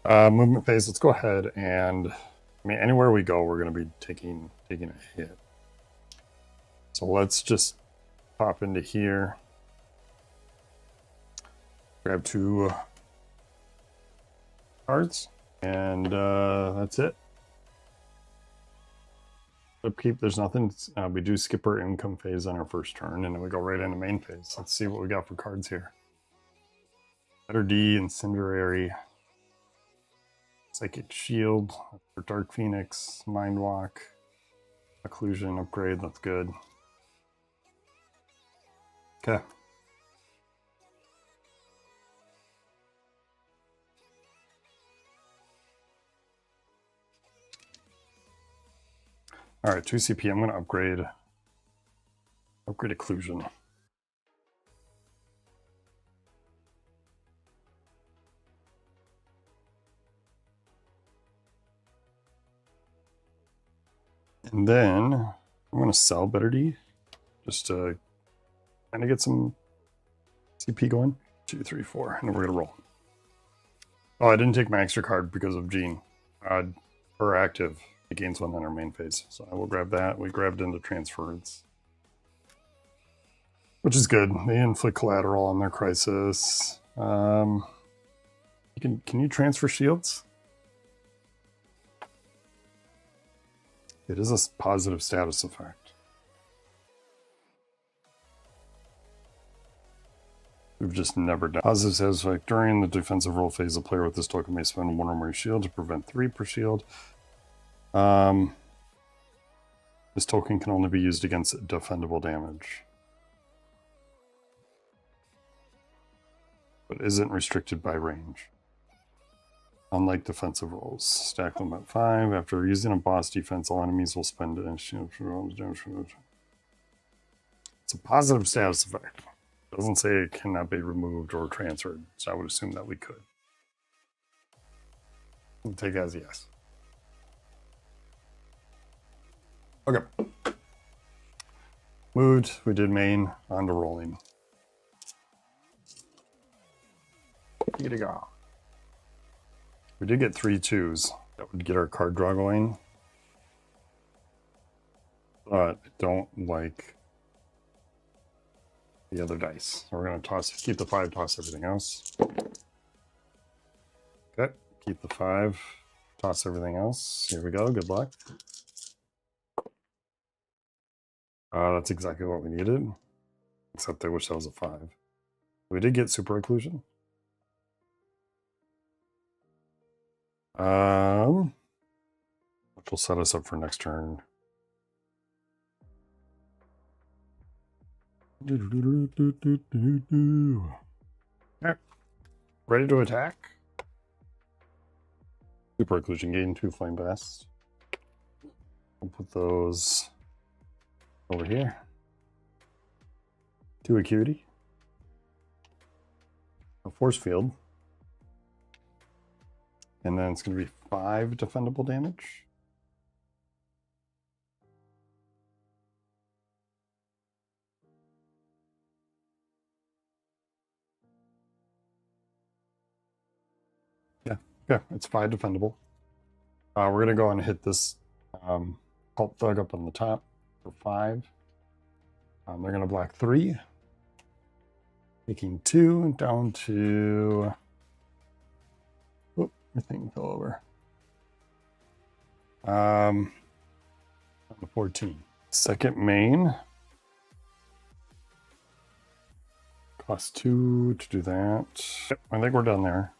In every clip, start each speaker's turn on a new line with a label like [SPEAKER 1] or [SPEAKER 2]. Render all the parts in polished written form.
[SPEAKER 1] Movement phase. Let's go ahead and, I mean, anywhere we go, we're going to be taking a hit. So let's just pop into here. Grab 2 cards, and that's it. Upkeep, there's nothing. We do skip our income phase on our first turn, and then we go right into main phase. Let's see what we got for cards here. Letter D, Incendiary, Psychic Shield, Dark Phoenix, Mind Walk, Occlusion, Upgrade, that's good. Okay. All right, 2 CP. I'm going to upgrade Occlusion. And then I'm going to sell Better D just to kind of get some CP going. 2, 3, 4, and we're going to roll. Oh, I didn't take my extra card because of Gene. Per active, it gains 1 in our main phase. So I will grab that. We grabbed into transference, which is good. They inflict collateral on their crisis. Can you transfer shields? It is a positive status effect. We've just never done. Positive status effect. During the defensive roll phase, the player with this token may spend 1 or more shield to prevent 3 per shield. This token can only be used against defendable damage, but isn't restricted by range. Unlike defensive rolls, stack them at 5. After using a boss defense, all enemies will spend a shield. It's a positive status effect. It doesn't say it cannot be removed or transferred, so I would assume that we could. I'll take it as yes. Okay. Moved. We did main. On to rolling. Here we go. We did get 3 2s. That would get our card draw going. But I don't like the other dice. So we're going to keep the 5, toss everything else. Okay. Keep the 5, toss everything else. Here we go. Good luck. That's exactly what we needed. Except I wish that was a 5. We did get super occlusion. Which will set us up for next turn. Okay. Ready to attack. Super occlusion, gain 2 flame blast. We'll put those over here. 2 acuity. A force field. And then it's going to be 5 defendable damage. Yeah, it's 5 defendable. We're going to go and hit this Cult Thug up on the top for 5. They're going to block 3. Taking 2 down to... Oh, my thing fell over. On the 14. Second main. Cost 2 to do that. Yep, I think we're done there.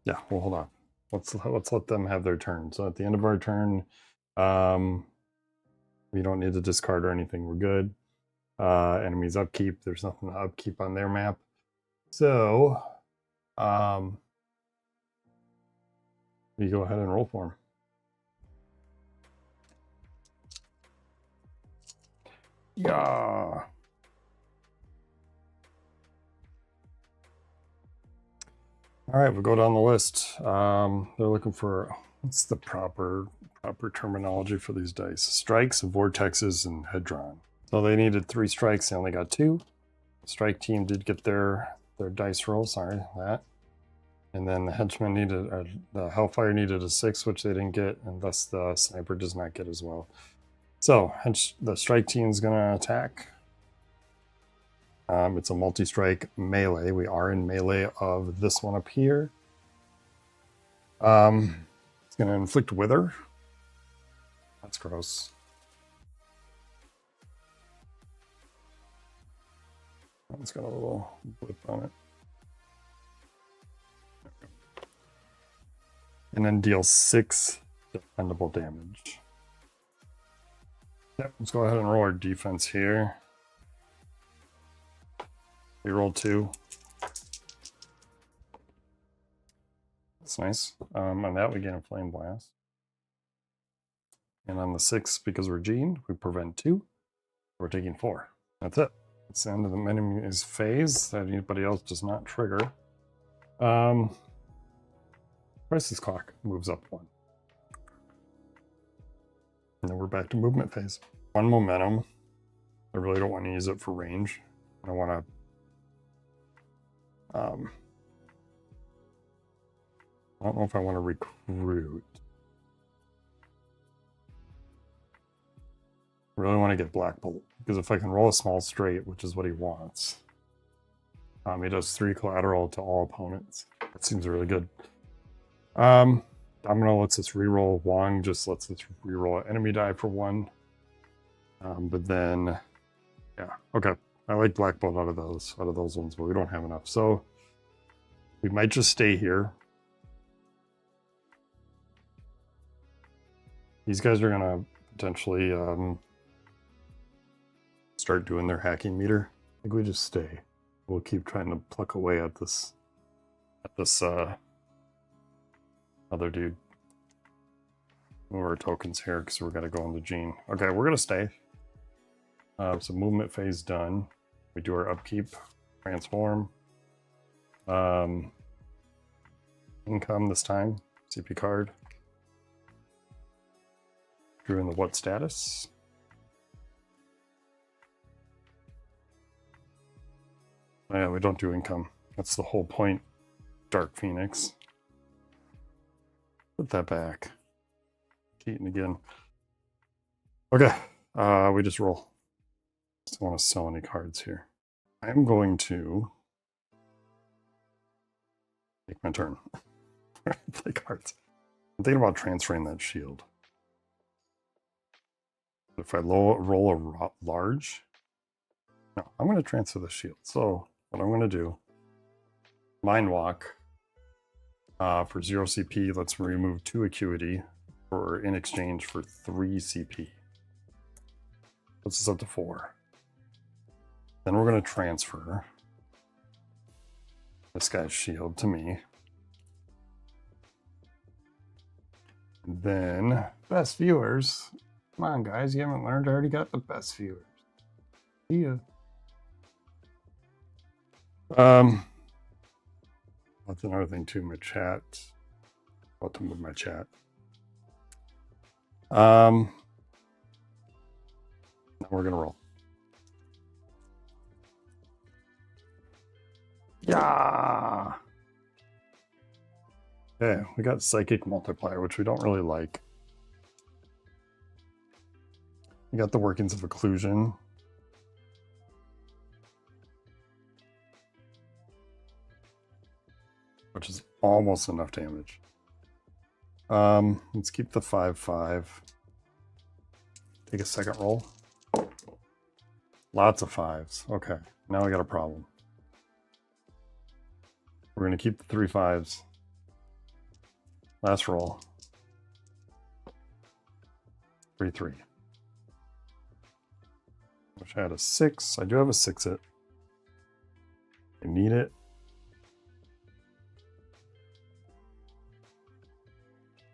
[SPEAKER 1] Yeah, well, hold on. Let's let them have their turn. So at the end of our turn, we don't need to discard or anything. We're good. Enemies upkeep. There's nothing to upkeep on their map. So, you go ahead and roll for them. Yeah. All right, we'll go down the list. They're looking for, what's the proper terminology for these dice? Strikes, vortexes, and hedron. So they needed 3 strikes, they only got 2. The strike team did get their dice roll, sorry, that. And then the henchman needed, the Hellfire needed a 6, which they didn't get, and thus the sniper does not get as well. So the strike team is going to attack. It's a multi-strike melee. We are in melee of this one up here. It's going to inflict wither. That's gross. It's got a little blip on it. And then deal 6 defendable damage. Yep, let's go ahead and roll our defense here. We rolled 2. That's nice. On that, we gain a flame blast. And on the 6, because we're Gene, we prevent 2. We're taking 4. That's it. It's the end of the enemy's phase that anybody else does not trigger. Crisis clock moves up 1. And then we're back to movement phase. 1 momentum. I really don't want to use it for range. I want to I don't know if I want to recruit. I really want to get Black Bolt, because if I can roll a small straight, which is what he wants, he does 3 collateral to all opponents. That seems really good. Domino lets us reroll. Wong just lets us reroll an enemy die for 1. But then, yeah, okay. I like Black Bolt out of those ones, but we don't have enough. So we might just stay here. These guys are gonna potentially start doing their hacking meter. I think we just stay. We'll keep trying to pluck away at this other dude. Move our tokens here because we're gonna go into Gene. Okay, we're gonna stay. So movement phase done. We do our upkeep, transform. Income this time, CP card. Drew in the what status? Oh, yeah, we don't do income. That's the whole point. Dark Phoenix. Put that back. Cheating again. Okay, we just roll. Just don't want to sell any cards here. I'm going to take my turn. Play cards. I'm thinking about transferring that shield. If I roll a large, no, I'm going to transfer the shield. So what I'm going to do, Mind Walk, for 0 CP, let's remove 2 acuity in exchange for 3 CP. Puts us up to 4. Then we're going to transfer this guy's shield to me. And then, best viewers. Come on, guys, you haven't learned. I already got the best viewers. See ya. That's another thing too, my chat. About to move my chat. Now we're gonna roll. Yeah. Okay, we got Psychic Multiplier, which we don't really like. We got the workings of Occlusion. Which is almost enough damage. Let's keep the 5/5. Take a second roll. Lots of 5s. Okay, now we got a problem. We're going to keep the 3 5s. Last roll. 3 3. Wish I had a 6. I do have a 6-it. I need it.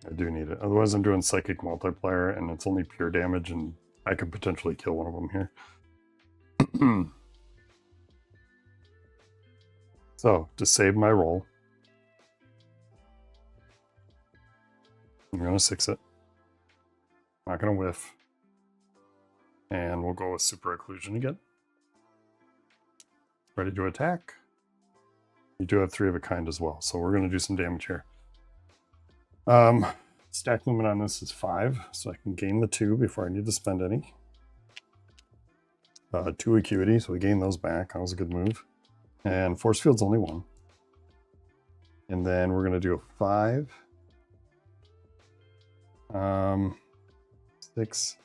[SPEAKER 1] I do need it. Otherwise, I'm doing Psychic Multiplier, and it's only pure damage, and I could potentially kill one of them here. So, to save my roll, I'm going to 6-it. Not going to whiff. And we'll go with Super Occlusion again. Ready to attack. You do have 3 of a kind as well, so we're going to do some damage here. Stack limit on this is 5, so I can gain the 2 before I need to spend any. 2 acuity, so we gain those back. That was a good move. And force field's only 1. And then we're going to do a 5. 6,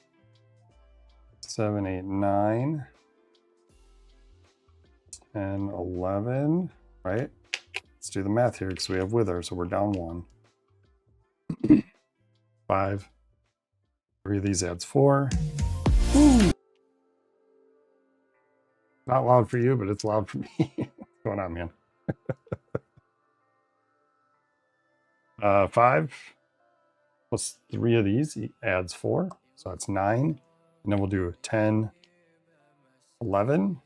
[SPEAKER 1] 7, 8, 9, 10, 11, right? Let's do the math here because we have wither, so we're down 1. 5. 3 of these adds 4. Woo! Not loud for you, but it's loud for me. What's going on, man? 5 plus 3 of these adds 4, so that's 9. And then we'll do 10, 11.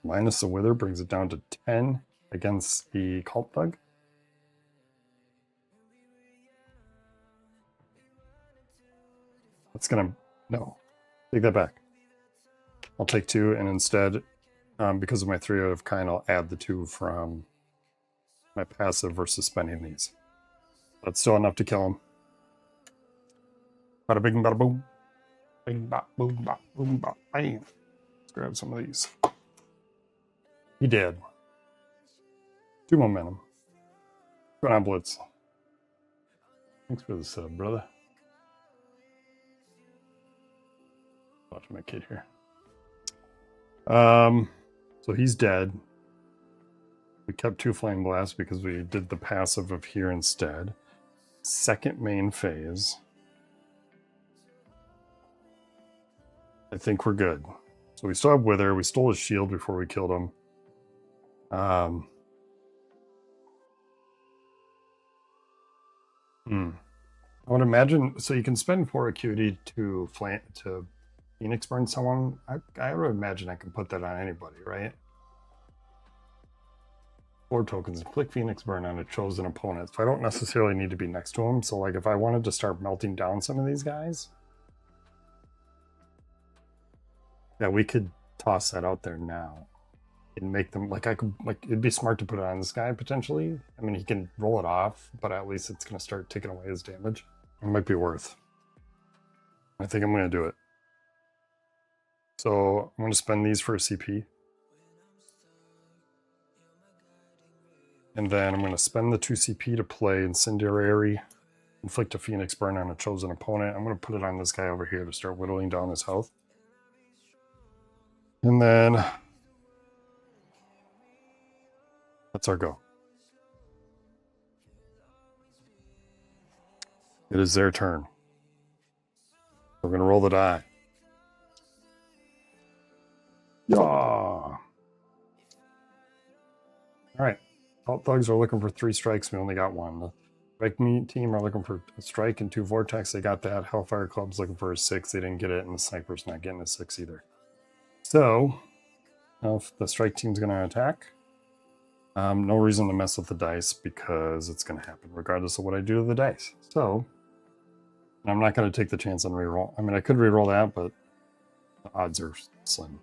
[SPEAKER 1] Minus the wither brings it down to 10 against the cult thug. That's gonna, no, take that back. I'll take 2, and instead, because of my 3 out of kind, I'll add the 2 from my passive versus spending these. That's still enough to kill him. Bada bing, bada boom. Bing, bop, boom, bop, boom, bop, bang. Let's grab some of these. He did. 2 momentum. What's going on, Blitz? Thanks for the sub, brother. Watch my kid here. So he's dead. We kept 2 flame blasts because we did the passive of here instead. Second main phase. I think we're good. So we still have wither. We stole his shield before we killed him. I would imagine, so you can spend 4 acuity to Phoenix burn someone. I would imagine I can put that on anybody, right? 4 tokens and click Phoenix burn on a chosen opponent. So I don't necessarily need to be next to him. So like if I wanted to start melting down some of these guys, yeah, we could toss that out there now and make them like it'd be smart to put it on this guy potentially. I mean, he can roll it off, but at least it's going to start taking away his damage. It might be worth. I think I'm going to do it. So I'm going to spend these for a CP. And then I'm going to spend the 2 CP to play Incendiary, inflict a Phoenix burn on a chosen opponent. I'm going to put it on this guy over here to start whittling down his health. And then that's our go. It is their turn. We're going to roll the die. Yeah. All right. Cult thugs are looking for 3 strikes. We only got 1. The strike team are looking for a strike and 2 vortex. They got that. Hellfire Club's looking for a 6. They didn't get it, and the sniper's not getting a 6 either. So, if the strike team's going to attack, no reason to mess with the dice because it's going to happen regardless of what I do to the dice. So, I'm not going to take the chance on reroll. I mean, I could reroll that, but the odds are slim.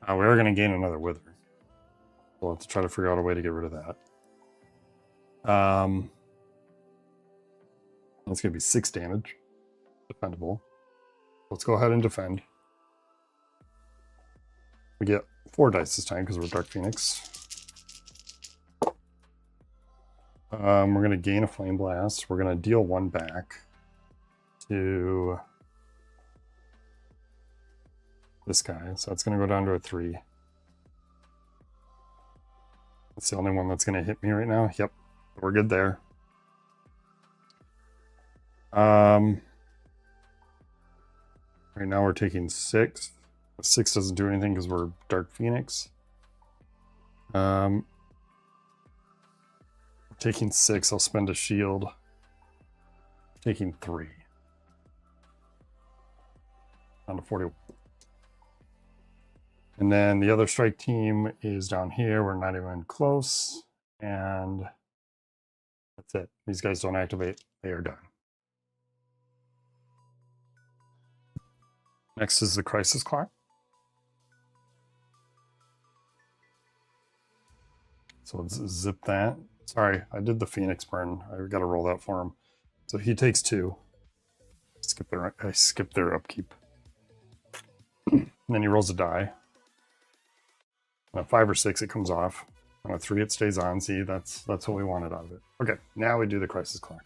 [SPEAKER 1] We are going to gain another wither. We'll have to try to figure out a way to get rid of that. That's going to be 6 damage. Defendable. Let's go ahead and defend. We get 4 dice this time because we're Dark Phoenix. We're going to gain a Flame Blast. We're going to deal 1 back to this guy. So it's going to go down to a 3. That's the only one that's going to hit me right now. Yep, we're good there. Right now we're taking 6. 6 doesn't do anything because we're Dark Phoenix. Taking 6, I'll spend a shield. Taking 3. Down to 40. And then the other strike team is down here. We're not even close. And that's it. These guys don't activate. They are done. Next is the Crisis Clock. So let's zip that. Sorry, I did the Phoenix burn. I got to roll that for him. So he takes 2. I skipped their upkeep. And then he rolls a die. On a 5 or 6, it comes off. On a 3, it stays on. See, that's what we wanted out of it. Okay, now we do the Crisis Clock.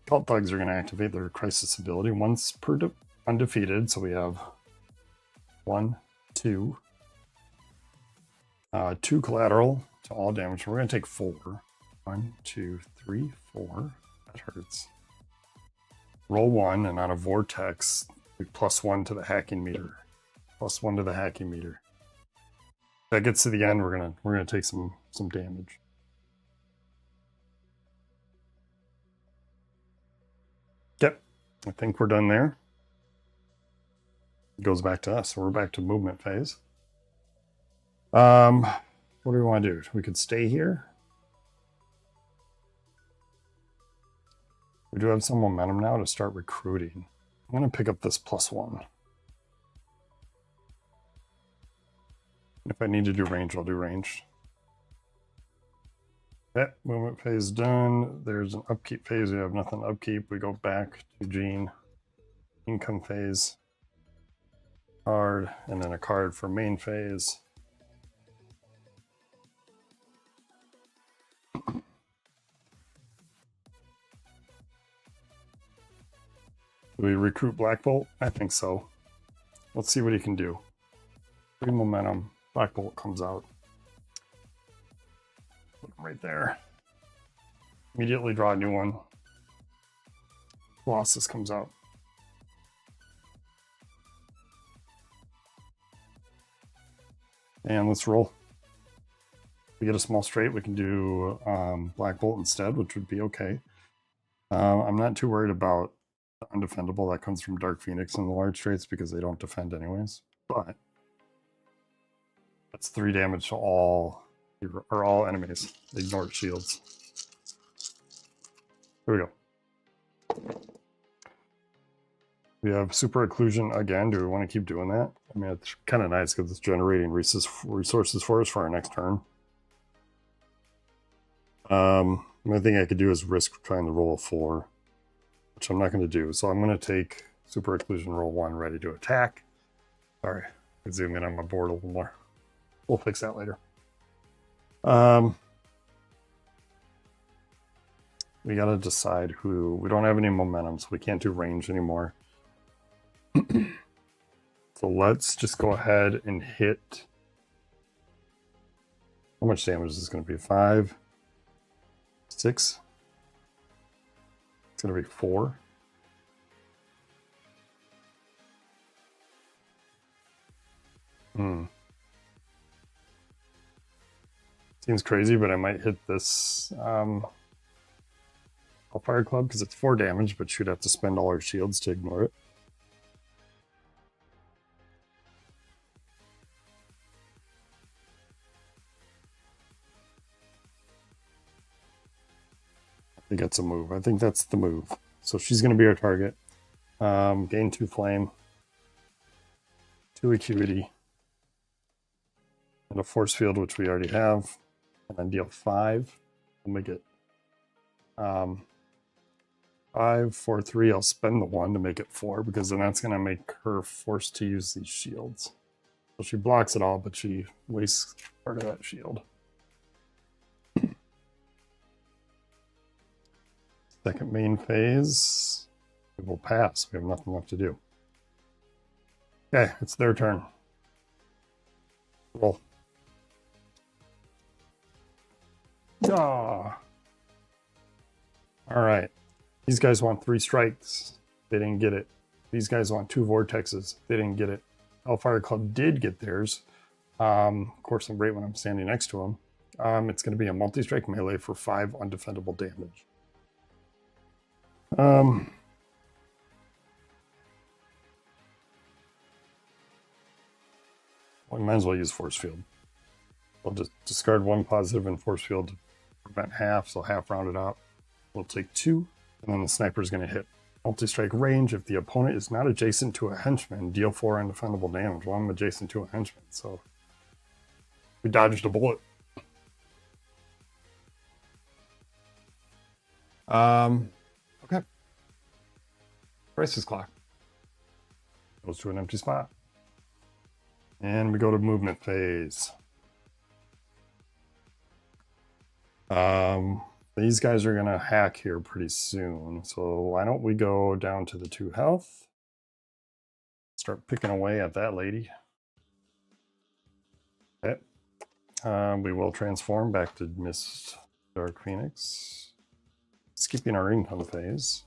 [SPEAKER 1] Cult Thugs are going to activate their Crisis ability once per undefeated. So we have 1, 2, 2 collateral to all damage. We're going to take 4. 1, 2, 3, 4. That hurts. Roll 1, and on a vortex, we +1 to the hacking meter. +1 to the hacking meter. If that gets to the end, we're gonna take some damage. Yep, I think we're done there. It goes back to us. So we're back to movement phase. What do we want to do? We could stay here. We do have some momentum now to start recruiting. I'm going to pick up this +1. If I need to do range, I'll do range. Okay, movement phase done. There's an upkeep phase. We have nothing to upkeep. We go back to Gene. Income phase. Card, and then a card for main phase. Do we recruit Black Bolt? I think so. Let's see what he can do. 3 momentum. Black Bolt comes out. Put him right there. Immediately draw a new one. Colossus comes out. And let's roll. If we get a small straight, we can do Black Bolt instead, which would be okay. I'm not too worried about the undefendable that comes from Dark Phoenix and the large straights because they don't defend anyways. But that's 3 damage to all enemies. Ignore shields. Here we go. We have super occlusion again. Do we want to keep doing that? I mean, it's kind of nice because it's generating resources for us for our next turn. The only thing I could do is risk trying to roll a 4, which I'm not going to do. So I'm going to take super occlusion, roll 1, ready to attack. Sorry, I can zoom in on my board a little more. We'll fix that later. We got to decide who. We don't have any momentum, so we can't do range anymore. So let's just go ahead and hit. How much damage is this going to be? 5, 6. It's going to be 4. Seems crazy, but I might hit this Hellfire Club because it's 4 damage, but she'd have to spend all her shields to ignore it. I think that's a move. I think that's the move. So she's going to be our target. Gain 2 flame, 2 acuity, and a force field, which we already have, and then deal 5. We'll make it 5, 4, 3. I'll spend the 1 to make it 4 because then that's going to make her forced to use these shields. So she blocks it all, but she wastes part of that shield. Second main phase, we will pass. We have nothing left to do. Okay, it's their turn. Roll. Ah. All right. These guys want 3 strikes. They didn't get it. These guys want 2 vortexes. They didn't get it. Hellfire Club did get theirs. Of course, I'm great when I'm standing next to them. It's going to be a multi-strike melee for 5 undefendable damage. We might as well use force field. We'll just discard 1 positive in force field to prevent half, so half rounded out. We'll take 2, and then the sniper is going to hit. Multi-strike range. If the opponent is not adjacent to a henchman, deal 4 undefendable damage. Well, I'm adjacent to a henchman, so we dodged a bullet. Okay. Crisis clock. Goes to an empty spot. And we go to movement phase. These guys are gonna hack here pretty soon. So why don't we go down to the 2 health? Start picking away at that lady. Okay. We will transform back to Miss Dark Phoenix. Skipping our income phase.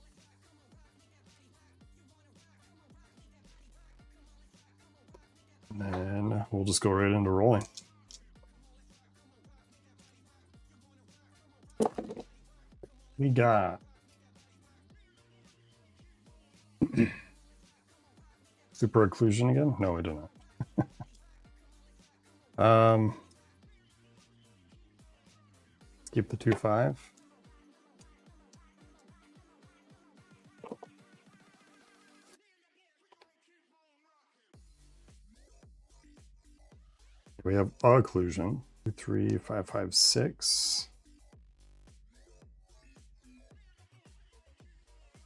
[SPEAKER 1] And then we'll just go right into rolling. We got super occlusion again? No, we didn't. Keep the 2-5. We have occlusion. 2, 3, 5, 5, 6.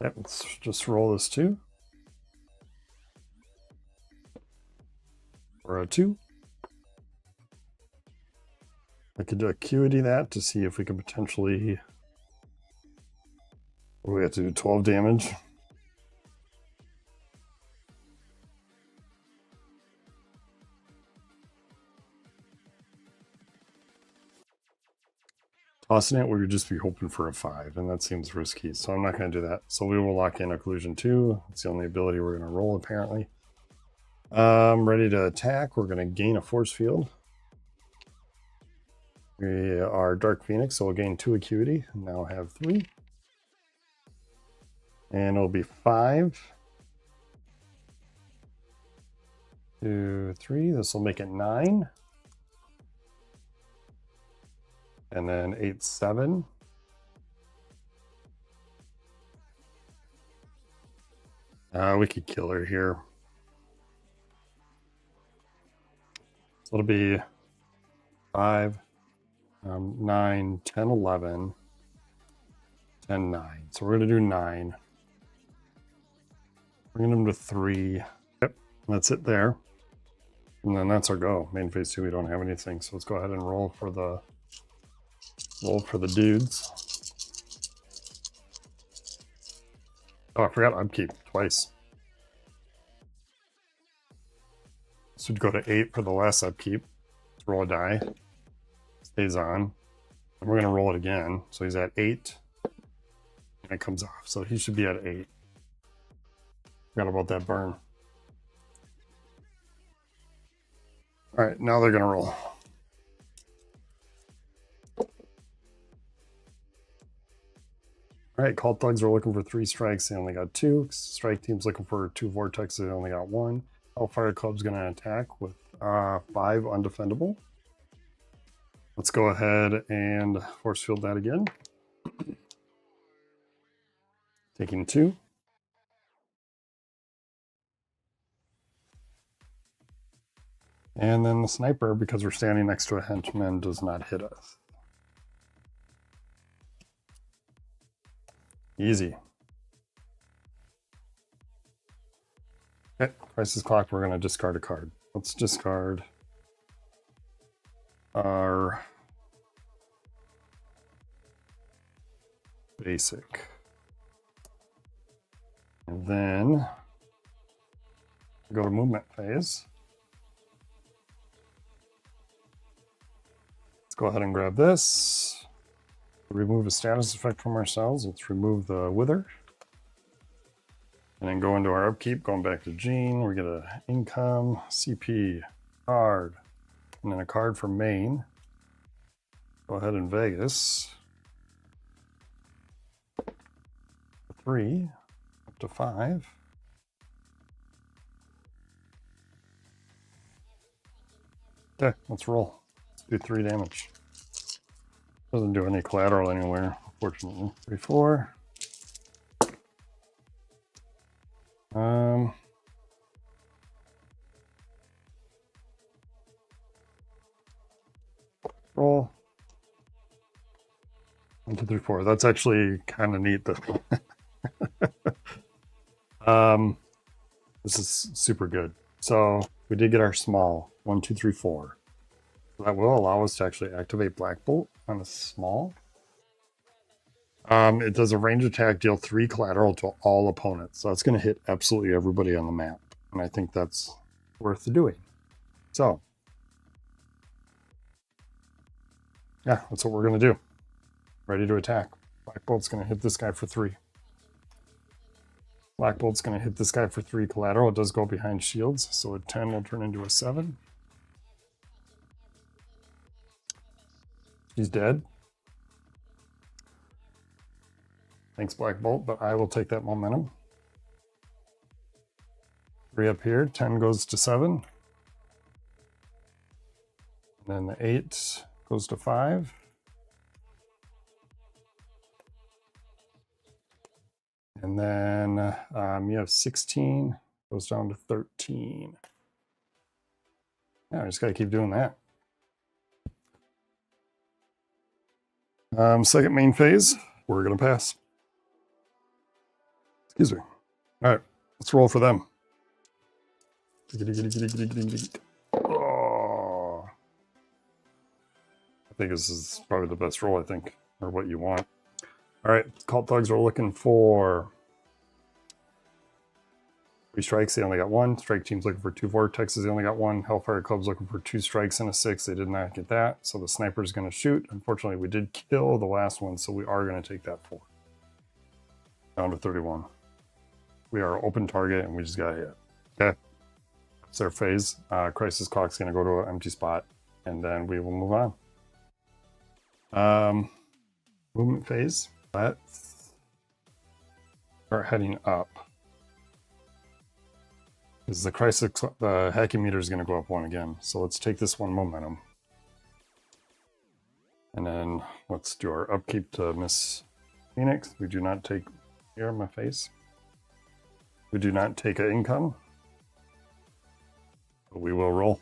[SPEAKER 1] Yep, let's just roll this 2. Or a 2. I could acuity that to see if we could potentially. We have to do 12 damage. Tossing it, we would just be hoping for a 5, and that seems risky, so I'm not going to do that. So we will lock in occlusion 2. It's the only ability we're going to roll, apparently. Ready to attack. We're going to gain a force field. We are Dark Phoenix, so we'll gain 2 acuity. Now have 3. And it'll be 5. 2, 3. This will make it 9. And then 8, 7. We could kill her here. So it'll be 5, 9, 10, 11, 10, 9. So we're going to do 9. Bring them to 3. Yep, that's it there. And then that's our go. Main phase 2, we don't have anything. So let's go ahead and roll for the dudes. Oh, I forgot upkeep twice. So we'd go to 8 for the last upkeep. Let's roll a die. Stays on. And we're going to roll it again. So he's at 8. And it comes off. So he should be at 8. Forgot about that burn. All right, now they're going to roll. All right, Cult Thugs are looking for 3 strikes. They only got 2. Strike Team's looking for 2 Vortexes. They only got 1. Hellfire Club's going to attack with 5 undefendable. Let's go ahead and force field that again. Taking 2. And then the sniper, because we're standing next to a henchman, does not hit us. Easy. Okay, crisis clock, we're going to discard a card. Let's discard our basic. And then go to movement phase. Let's go ahead and grab this. Remove a status effect from ourselves. Let's remove the wither. And then go into our upkeep, going back to Gene. We get a income, CP, card, and then a card for main. Go ahead and Vegas. 3, up to 5. Okay, let's roll. Let's do 3 damage. Doesn't do any collateral anywhere, unfortunately. 3, 4. Roll. 1, 2, 2, 3, 4. That's actually kind of neat. This is super good. So we did get our small 1, 2, 3, 4. That will allow us to actually activate Black Bolt on a small. It does a range attack, deal 3 collateral to all opponents. So that's going to hit absolutely everybody on the map. And I think that's worth doing. So, yeah, that's what we're going to do. Ready to attack. Black Bolt's going to hit this guy for 3. Black Bolt's going to hit this guy for 3 collateral. It does go behind shields, so a 10 will turn into a 7. He's dead. Thanks, Black Bolt, but I will take that momentum. 3 up here, 10 goes to 7. And then the 8 goes to 5. And then you have 16, goes down to 13. Yeah, I just got to keep doing that. Second main phase, we're going to pass. Excuse me. All right, let's roll for them. Oh. I think this is probably the best roll, I think, or what you want. All right, Cult Thugs are looking for 3 strikes. They only got 1. Strike Team's looking for 2 vortexes. They only got 1. Hellfire Club's looking for 2 strikes and a 6. They did not get that. So the sniper's going to shoot. Unfortunately, we did kill the last one, so we are going to take that 4. Down to 31. We are open target, and we just got hit. Okay. That's their phase. Crisis Clock's going to go to an empty spot, and then we will move on. Movement phase. Let's start heading up. Because the crisis, the hacking meter is going to go up 1 again. So let's take this 1 momentum. And then let's do our upkeep to Miss Phoenix. We do not take, here in my face. We do not take an income. But we will roll.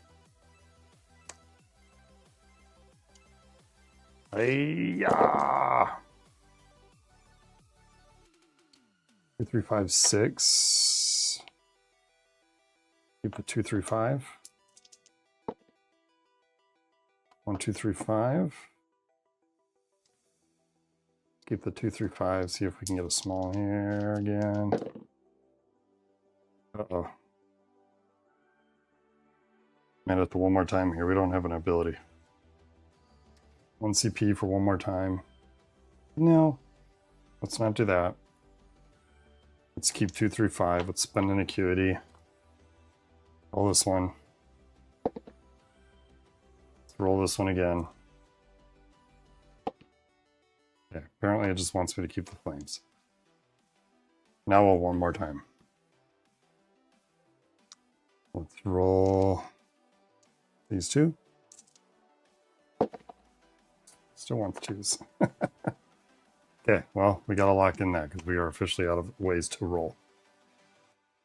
[SPEAKER 1] Hey-ya! 2, 3, 5, 6. Keep the 2, 3, 5. 1, 2, 3, 5. Keep the 2, 3, 5. See if we can get a small here again. Uh-oh. Made it to 1 more time here. We don't have an ability. 1 CP for 1 more time. No. Let's not do that. Let's keep 2, 3, 5. Let's spend an acuity. Roll this one. Let's roll this one again. Okay, apparently it just wants me to keep the flames. Now we'll 1 more time. Let's roll these 2. Still want the 2s. Okay, well, we gotta lock in that because we are officially out of ways to roll.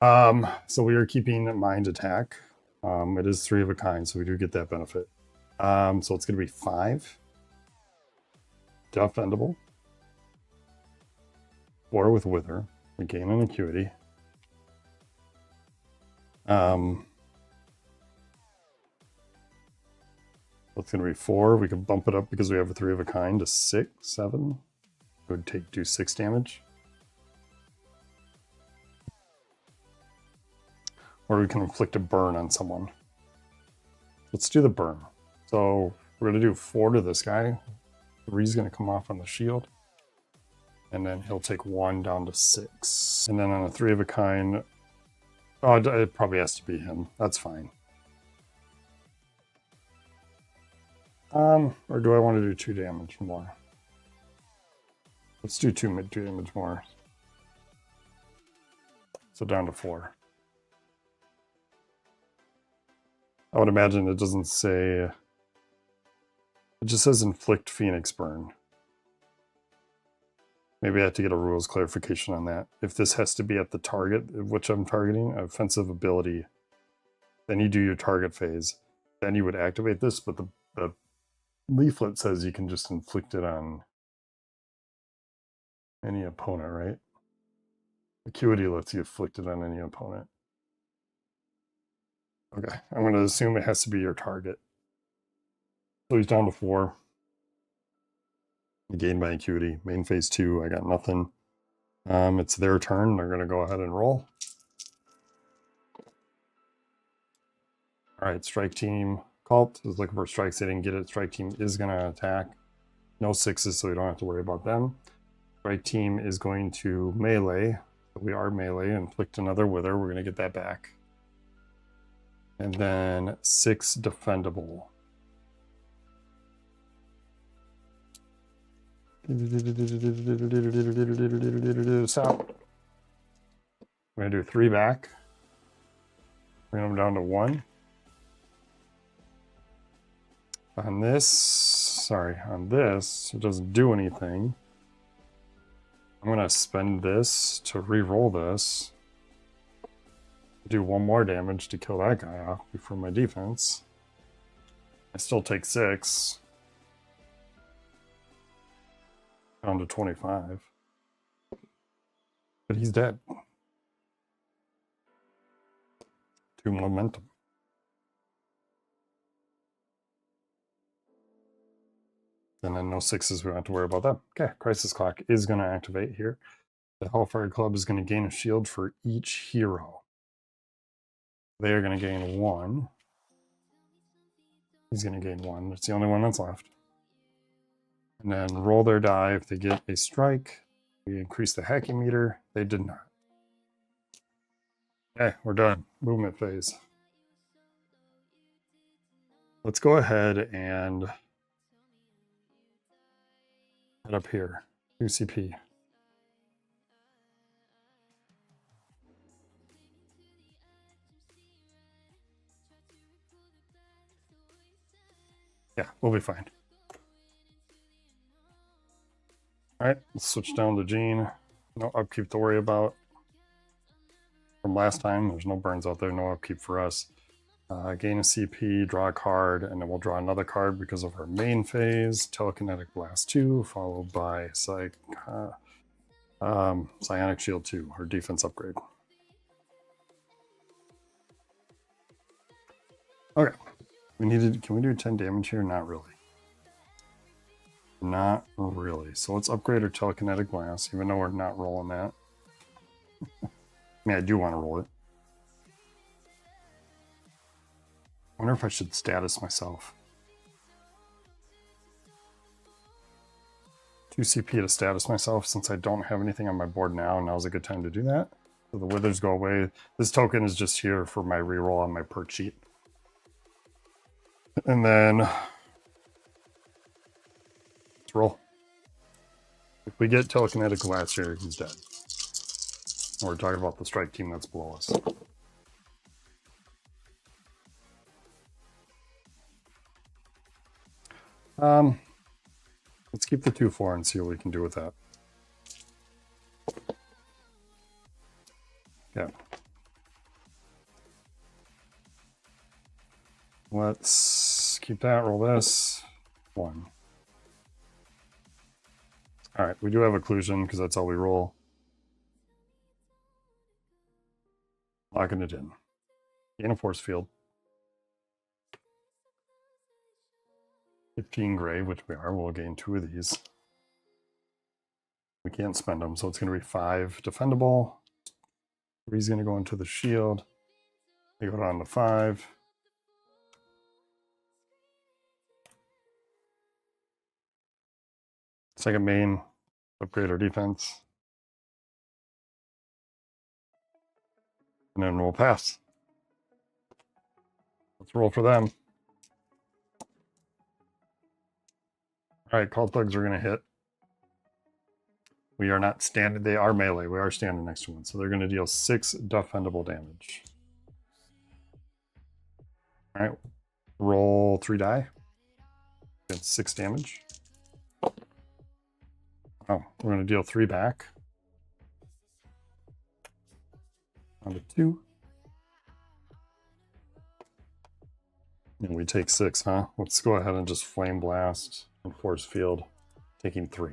[SPEAKER 1] So we are keeping Mind Attack. It is 3 of a kind, so we do get that benefit. So it's gonna be 5. Defendable. 4 with Wither. We gain an acuity. It's going to be 4. We can bump it up because we have a 3 of a kind to 6, 7. It would do 6 damage. Or we can inflict a burn on someone. Let's do the burn. So we're going to do 4 to this guy. 3 is going to come off on the shield. And then he'll take 1 down to 6. And then on a 3 of a kind, oh, it probably has to be him. That's fine. Or do I want to do 2 damage more? Let's do 2 damage more. So down to 4. I would imagine it doesn't say... It just says inflict Phoenix burn. Maybe I have to get a rules clarification on that. If this has to be at the target, which I'm targeting, offensive ability, then you do your target phase. Then you would activate this, but the leaflet says you can just inflict it on Any opponent, right? Acuity lets you afflict it on any opponent. Okay, I'm going to assume it has to be your target. So he's down to 4. Gained by acuity. Main phase 2, I got nothing. It's their turn. They're going to go ahead and roll. All right, strike team. Cult is looking for strikes. They didn't get it. Strike team is going to attack. No 6s, so we don't have to worry about them. Strike team is going to melee. We are melee. Inflict another wither. We're going to get that back. And then 6 defendable. Stop. We're going to do 3 back. Bring them down to 1. On this, it doesn't do anything. I'm going to spend this to re-roll this. Do 1 more damage to kill that guy off before my defense. I still take 6. Down to 25. But he's dead. 2 momentum. And then no 6s, we don't have to worry about that. Okay, Crisis Clock is going to activate here. The Hellfire Club is going to gain a shield for each hero. They are going to gain 1. He's going to gain 1. It's the only one that's left. And then roll their die. If they get a strike, we increase the hacking meter. They did not. Okay, we're done. Movement phase. Let's go ahead and head up here. 2 CP. Yeah, we'll be fine. All right, let's switch down to Gene. No upkeep to worry about. From last time, there's no burns out there, no upkeep for us. Gain a CP, draw a card, and then we'll draw another card because of our main phase. Telekinetic Blast 2, followed by Psionic Shield 2, our defense upgrade. Okay, can we do 10 damage here? Not really. Not really. So let's upgrade our Telekinetic Blast, even though we're not rolling that. I mean, I do want to roll it. I wonder if I should status myself. 2 CP to status myself since I don't have anything on my board now. Now's a good time to do that. So the withers go away. This token is just here for my reroll on my perk sheet. And then let's roll. If we get Telekinetic Blast here, he's dead. We're talking about the strike team that's below us. Let's keep the 2/4 and see what we can do with that. Yeah. Let's keep that, roll this. 1. All right, we do have occlusion because that's all we roll. Locking it in. Gain a force field. 15 gray, which we are. We'll gain 2 of these. We can't spend them, so it's going to be 5 defendable. 3's going to go into the shield. They go down to 5. Second main, upgrade our defense. And then we'll pass. Let's roll for them. All right, Cult Thugs are going to hit. We are not standing. They are melee. We are standing next to one. So they're going to deal 6 defendable damage. All right, roll 3 die. Get 6 damage. Oh, we're going to deal 3 back. Down to 2. And we take 6, huh? Let's go ahead and just Flame Blast and Force Field, taking 3.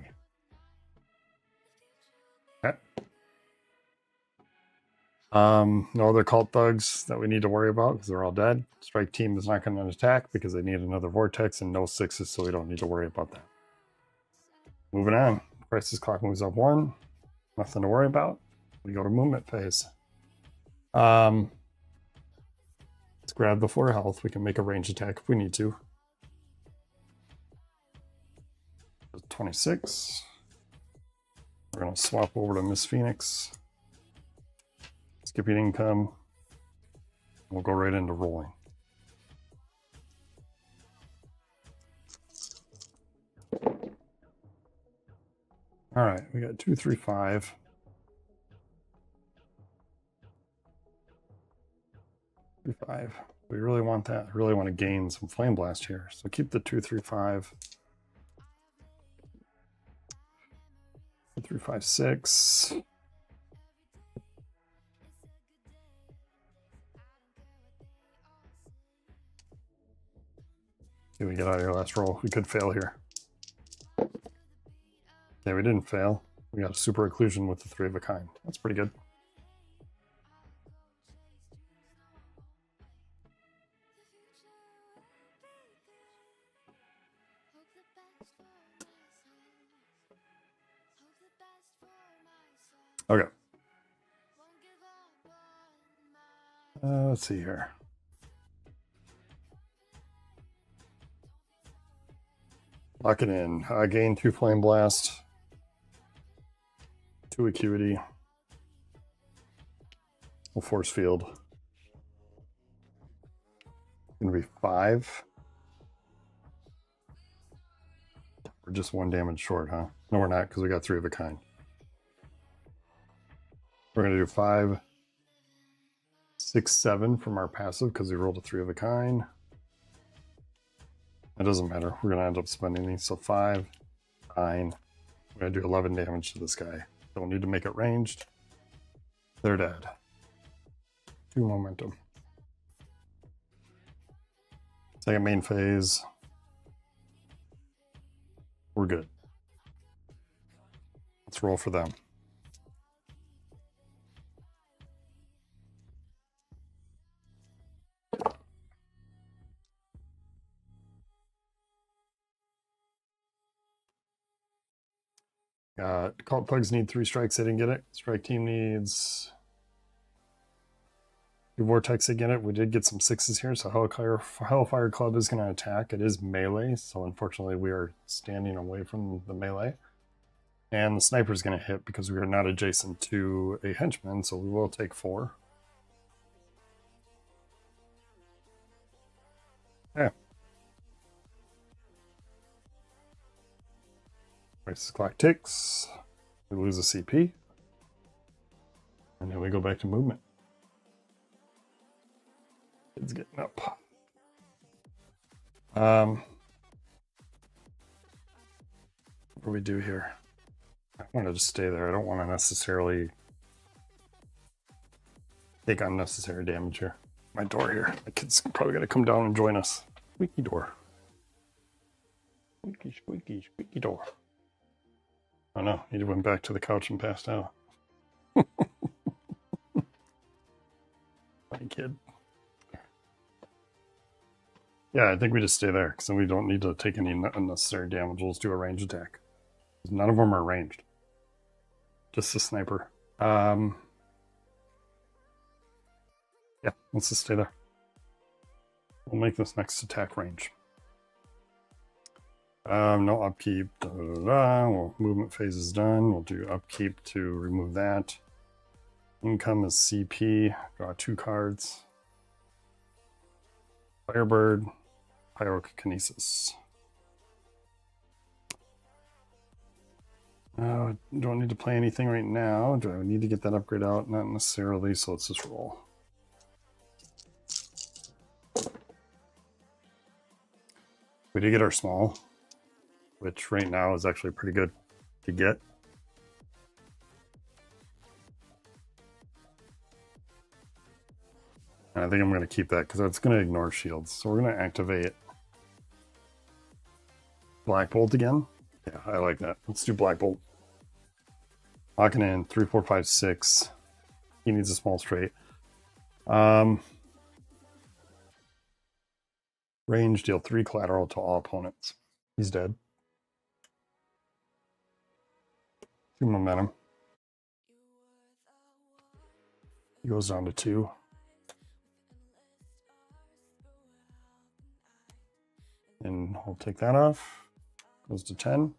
[SPEAKER 1] Okay. No other cult thugs that we need to worry about because they're all dead. Strike team is not going to attack because they need another vortex and no sixes, so we don't need to worry about that. Moving on. Crisis clock moves up 1. Nothing to worry about. We go to movement phase. Let's grab the 4 health. We can make a range attack if we need to. 26. We're going to swap over to Miss Phoenix. Skipping income. We'll go right into rolling. All right, we got 2, 3, 5. We really want that. Really want to gain some flame blast here. So keep the 2, 3, 5. 2, 3, 5, 6. See what we get out of your last roll. We could fail here. Okay, we didn't fail. We got a super occlusion with the 3 of a kind. That's pretty good. Okay. Let's see here. Lock it in. Gain 2 flame blast, 2 acuity. We'll force field. Gonna be 5. We're just 1 damage short, huh? No, we're not, because we got 3 of a kind. We're gonna do 5, 6, 7 from our passive because we rolled a 3 of a kind. It doesn't matter. We're going to end up spending these. So 5, 9. We're going to do 11 damage to this guy. Don't need to make it ranged. They're dead. 2 momentum. Second main phase. We're good. Let's roll for them. Cult thugs need 3 strikes. They didn't get it. Strike team needs 2 vortex. They get it. We did get some 6s here, so Hellfire Club is going to attack. It is melee, so unfortunately we are standing away from the melee. And the sniper is going to hit because we are not adjacent to a henchman, so we will take 4. Yeah. Crisis clock ticks. We lose a CP. And then we go back to movement. It's getting up. What do we do here? I want to just stay there. I don't want to necessarily take unnecessary damage here. My door here. My kid's probably going to come down and join us. Squeaky door. Squeaky, squeaky, squeaky door. Oh no, he went back to the couch and passed out. Funny kid. Yeah, I think we just stay there because then we don't need to take any unnecessary damage. We'll just do a range attack. None of them are ranged. Just the sniper. Yeah, let's just stay there. We'll make this next attack range. No upkeep. Well, movement phase is done. We'll do upkeep to remove that. Income is CP. Draw 2 cards. Firebird. Pyrokinesis. Don't need to play anything right now. Do I need to get that upgrade out? Not necessarily, so let's just roll. We did get our small, which right now is actually pretty good to get. And I think I'm going to keep that because it's going to ignore shields. So we're going to activate Black Bolt again. Yeah, I like that. Let's do Black Bolt. Locking in 3, 4, 5, 6. He needs a small straight. Range, deal 3 collateral to all opponents. He's dead. 2 momentum. He goes down to 2. And I'll take that off. Goes to 10.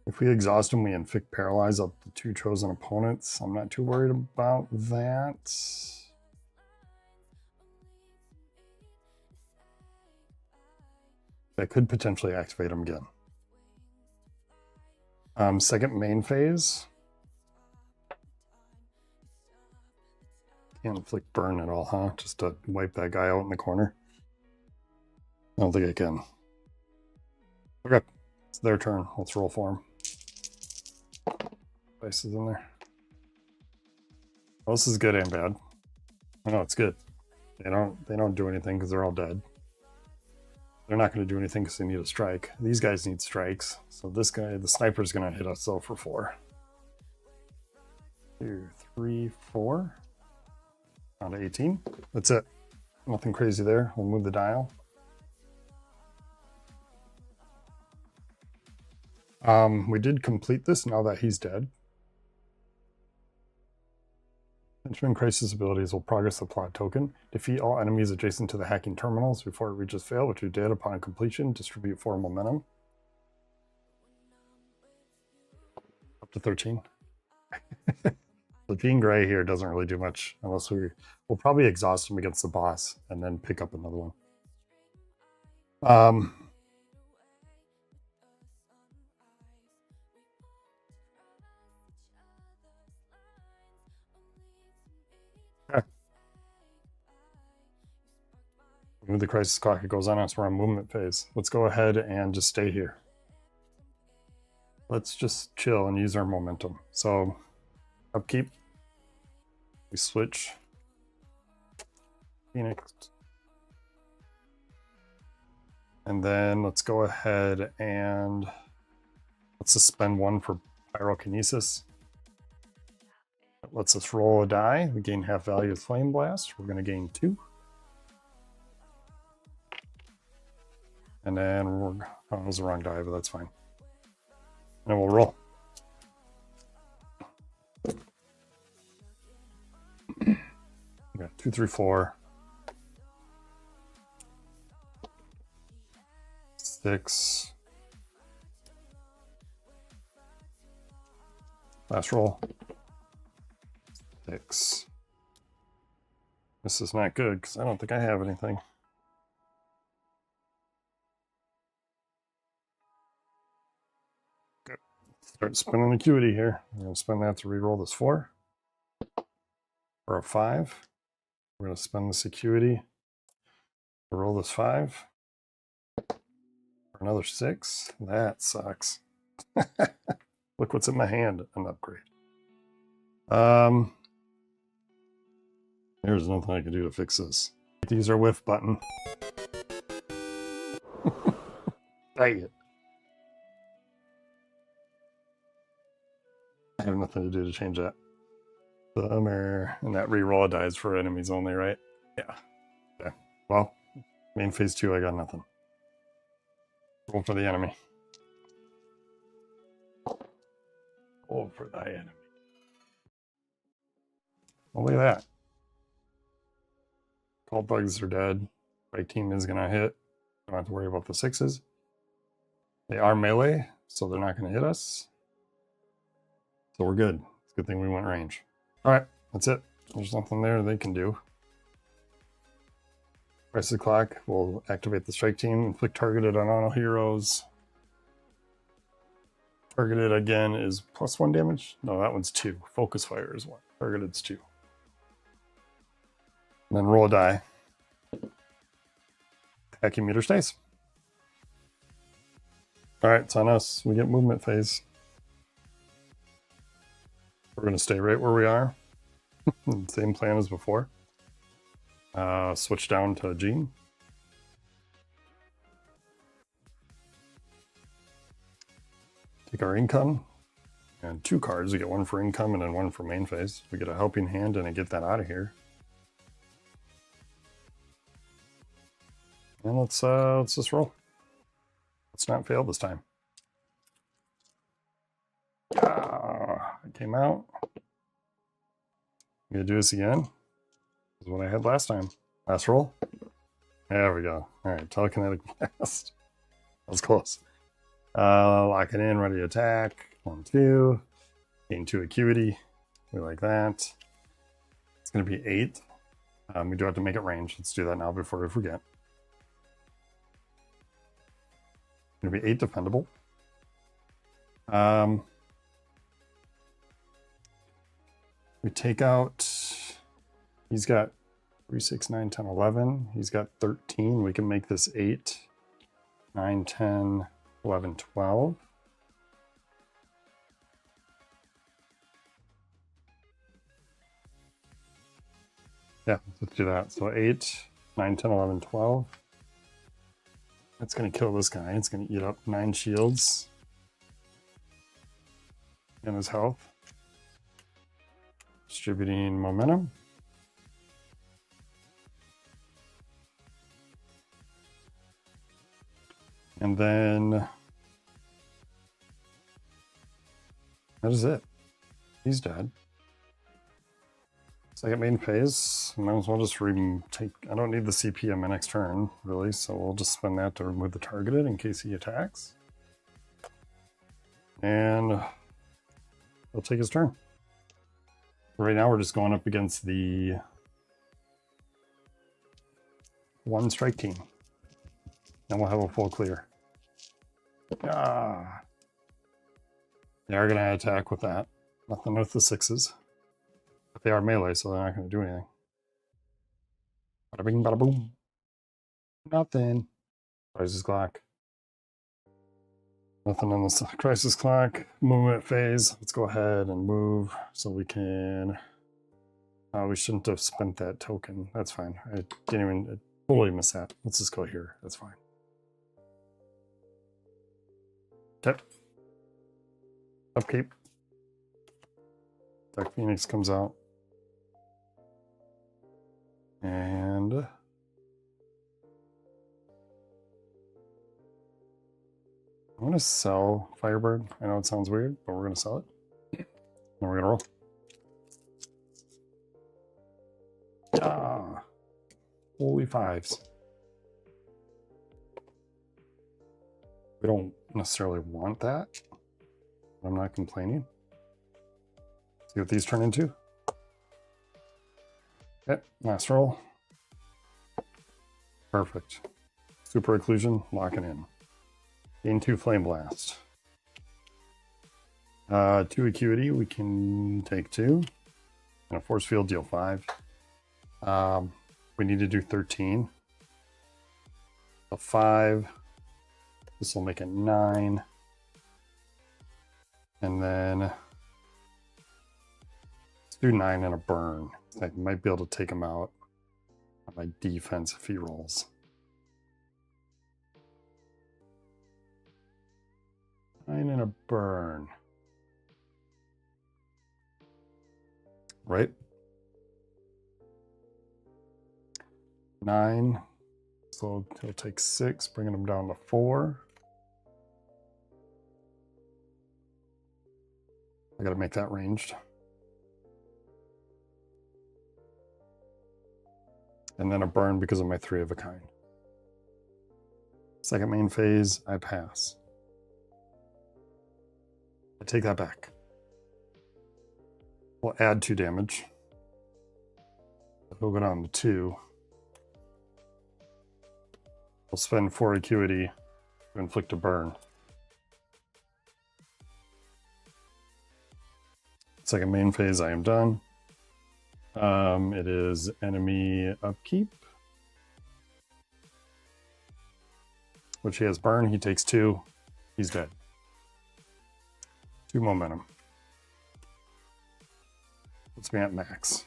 [SPEAKER 1] If we exhaust him, we inflict paralyze up the 2 chosen opponents. I'm not too worried about that. I could potentially activate him again. Second main phase. Can't inflict burn at all, huh? Just to wipe that guy out in the corner. I don't think I can. Okay, it's their turn. Let's roll for them. Dice is in there. Well, this is good and bad. I know it's good. They don't do anything because they're all dead. They're not going to do anything because they need a strike. These guys need strikes. So this guy, the sniper, is going to hit us though for 4. 2, 3, 4. Down to 18. That's it. Nothing crazy there. We'll move the dial. We did complete this now that he's dead. Henchman crisis abilities will progress the plot token. Defeat all enemies adjacent to the hacking terminals before it reaches fail, which we did upon completion. Distribute 4 momentum. Up to 13. The Jean Grey here doesn't really do much unless we'll probably exhaust him against the boss and then pick up another one. Move the crisis clock, it goes on us. We're on movement phase. Let's go ahead and just stay here. Let's just chill and use our momentum. So upkeep, we switch Phoenix, and then let's go ahead and let's suspend 1 for pyrokinesis. That lets us roll a die. We gain half value of flame blast. We're going to gain 2. And then oh, it was the wrong die, but that's fine. And then we'll roll. We got 2, 3, 4. 6. Last roll. 6. This is not good because I don't think I have anything. Start spinning acuity here. We're going to spend that to reroll this 4 or a 5. We're going to spend this acuity to roll this 5 for another 6. That sucks. Look what's in my hand. An upgrade. There's nothing I can do to fix this. Use our whiff button. Dang it. I have nothing to do to change that. Bummer. And that reroll dies for enemies only, right? Yeah. Okay. Well, main phase 2, I got nothing. Roll for the enemy. Roll for thy enemy. Well, look at that. Cult bugs are dead. Right team is going to hit. Don't have to worry about the 6s. They are melee, so they're not going to hit us. So we're good. It's a good thing we went range. All right, that's it. There's nothing there they can do. Press the clock. We'll activate the strike team. Inflict targeted on all heroes. Targeted again is +1 damage. No, that one's 2. Focus fire is 1. Targeted's 2. And then roll a die. Hacking meter stays. All right, it's on us. We get movement phase. We're going to stay right where we are. Same plan as before. Switch down to Jean. Take our income. And 2 cards. We get 1 for income and then 1 for main phase. We get a helping hand and I get that out of here. And let's just roll. Let's not fail this time. It came out. I'm gonna do this again. This is what I had last time. Last roll. There we go. All right, telekinetic blast. That was close. Lock it in, ready to attack. 1, 2. Gain 2 acuity. We like that. It's gonna be 8. We do have to make it range. Let's do that now before we forget. Gonna be 8 defendable. We take out, he's got 3, 6, 9, 10, 11. He's got 13. We can make this 8, 9, 10, 11, 12. Yeah, let's do that. So 8, 9, 10, 11, 12. That's going to kill this guy. It's going to eat up 9 shields and his health. Distributing momentum. And then that is it. He's dead. Second main phase. Might as well just take. I don't need the CP on my next turn, really, so we'll just spend that to remove the targeted in case he attacks. And he'll take his turn. Right now, we're just going up against the 1 strike team. Then we'll have a full clear. They are going to attack with that. Nothing with the 6s. But they are melee, so they're not going to do anything. Bada bing, bada boom. Nothing. Crisis clock. Nothing on the crisis clock. Movement phase. Let's go ahead and move so we can. We shouldn't have spent that token. That's fine. I didn't even totally miss that. Let's just go here. That's fine. Okay. Upkeep. Dark Phoenix comes out. And I'm going to sell Firebird. I know it sounds weird, but we're going to sell it. And we're going to roll. Holy 5s. We don't necessarily want that. I'm not complaining. See what these turn into. Okay, last roll. Perfect. Super Occlusion, locking in. Gain 2 Flame Blast. 2 Acuity, we can take 2. And a Force Field, deal 5. We need to do 13. A 5. This will make it 9. And then let's do 9 and a burn. I might be able to take him out on my defense if he rolls. Nine and a burn. Right? 9. So he'll take 6, bringing him down to 4. I gotta make that ranged. And then a burn because of my 3 of a kind. Second main phase, I pass. I take that back. We'll add 2 damage. He'll go down to 2. We'll spend 4 acuity to inflict a burn. Second main phase, I am done. It is enemy upkeep. Which he has burn, he takes 2. He's dead. 2 momentum. Puts me at max.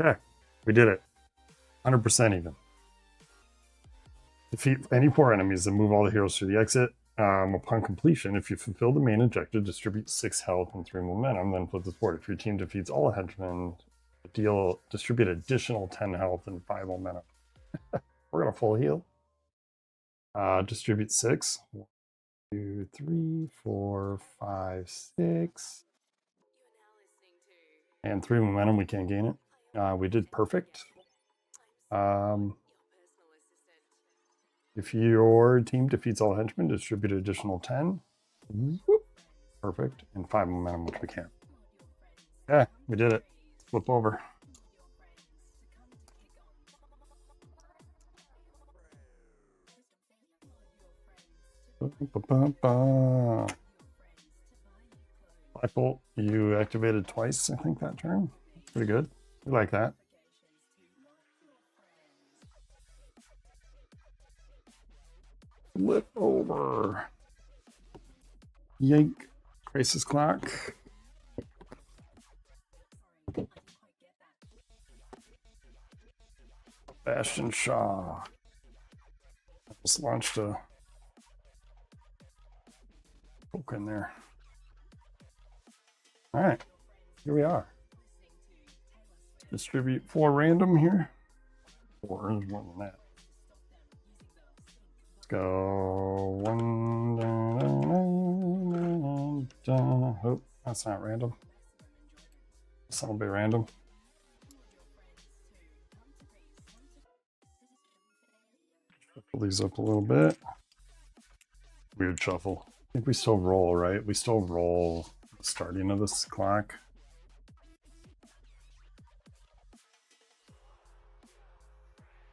[SPEAKER 1] Okay, we did it. 100% even. Defeat any 4 enemies and move all the heroes through the exit. Upon completion, if you fulfill the main objective, distribute 6 health and 3 momentum, then flip this board. If your team defeats all henchmen, distribute additional 10 health and 5 momentum. We're gonna full heal. Distribute 6. 1, 2, 3, 4, 5, 6. And 3 momentum, we can't gain it. We did perfect. If your team defeats all henchmen, distribute an additional 10. Whoop. Perfect. And 5 momentum, which we can't. Yeah, we did it. Flip over. Black Bolt, you activated twice, I think, that turn. Pretty good. We like that. Flip over. Yank. Crisis clock. Sebastian Shaw. Just launched a poke in there. All right, here we are. Distribute 4 random here. 4 is more than that. Let's go 1. Oh, that's not random. That'll be random. Shuffle these up a little bit. Weird shuffle. I think we still roll, right? We still roll the starting of this clock.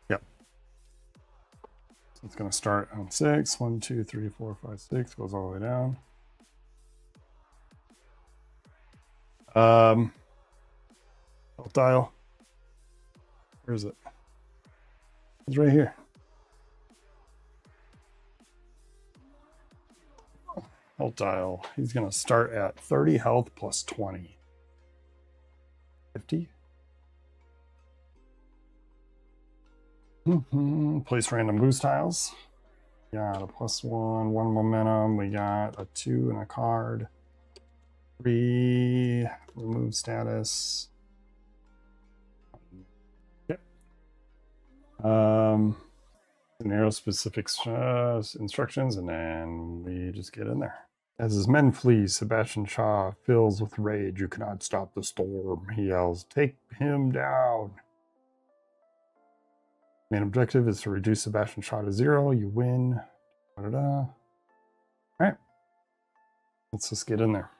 [SPEAKER 1] Yep. So it's going to start on 6. 1, 2, 3, 4, 5, 6. Goes all the way down. Health dial. Where is it? It's right here. Health dial. He's going to start at 30 health plus 20. 50. Place random boost tiles. We got a +1, 1 momentum. We got a 2 and a card. 3 remove status. Yep. Scenario specific instructions, and then we just get in there. As his men flee, Sebastian Shaw fills with rage. You cannot stop the storm, he yells. Take him down. Main objective is to reduce Sebastian Shaw to 0. You win. All right. Let's just get in there.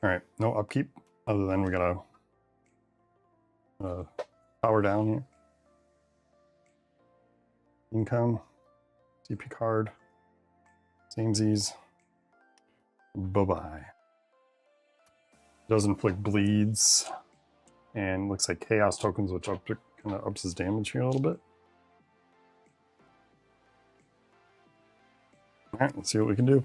[SPEAKER 1] All right, no upkeep other than we gotta power down here. Income, CP card, samesies. Bye-bye. Does inflict bleeds, and looks like chaos tokens, which kind of ups his damage here a little bit. All right, let's see what we can do.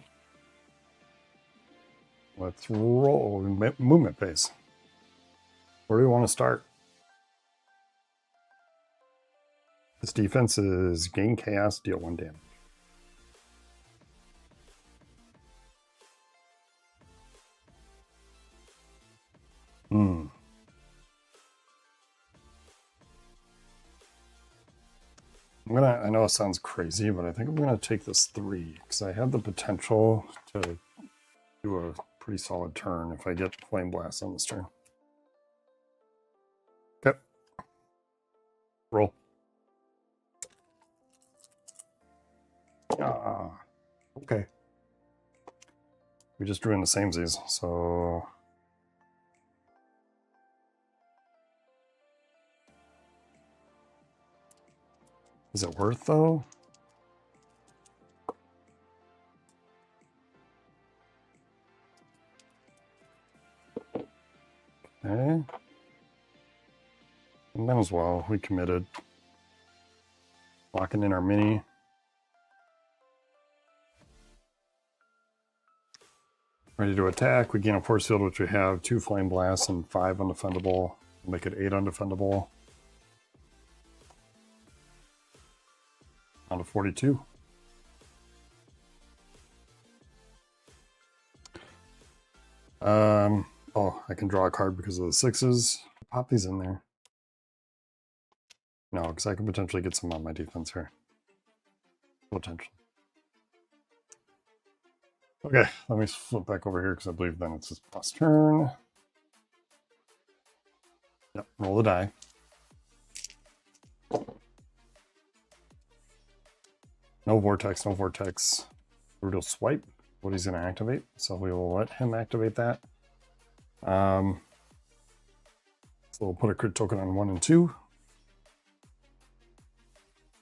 [SPEAKER 1] Let's roll movement phase. Where do we want to start? This defense is gain chaos, deal 1 damage. I know it sounds crazy, but I think I'm gonna take this 3 because I have the potential to do a pretty solid turn if I get Flame Blast on this turn. Okay. Roll. Okay. We just drew in the samesies, so is it worth though? Okay. And then as well, we committed. Locking in our mini. Ready to attack. We gain a force field, which we have 2 flame blasts and 5 undefendable. Make it 8 undefendable. Down to 42. Oh, I can draw a card because of the 6s. Pop these in there. No, because I can potentially get some on my defense here. Potentially. Okay, let me flip back over here because I believe then it's his plus turn. Yep, roll the die. No vortex, no vortex. Brutal swipe, what he's going to activate. So we will let him activate that. So we'll put a crit token on 1 and 2.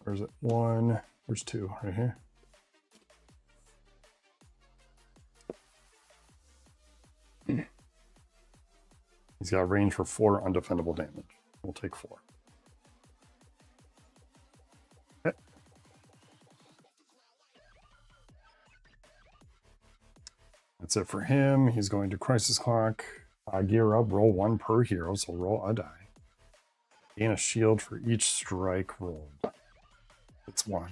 [SPEAKER 1] Where's it? 1. Where's 2? Right here. He's got range for 4 undefendable damage. We'll take 4. Okay. That's it for him. He's going to Crisis Clock. Gear up, roll 1 per hero, so roll a die. Gain a shield for each strike rolled. It's 1.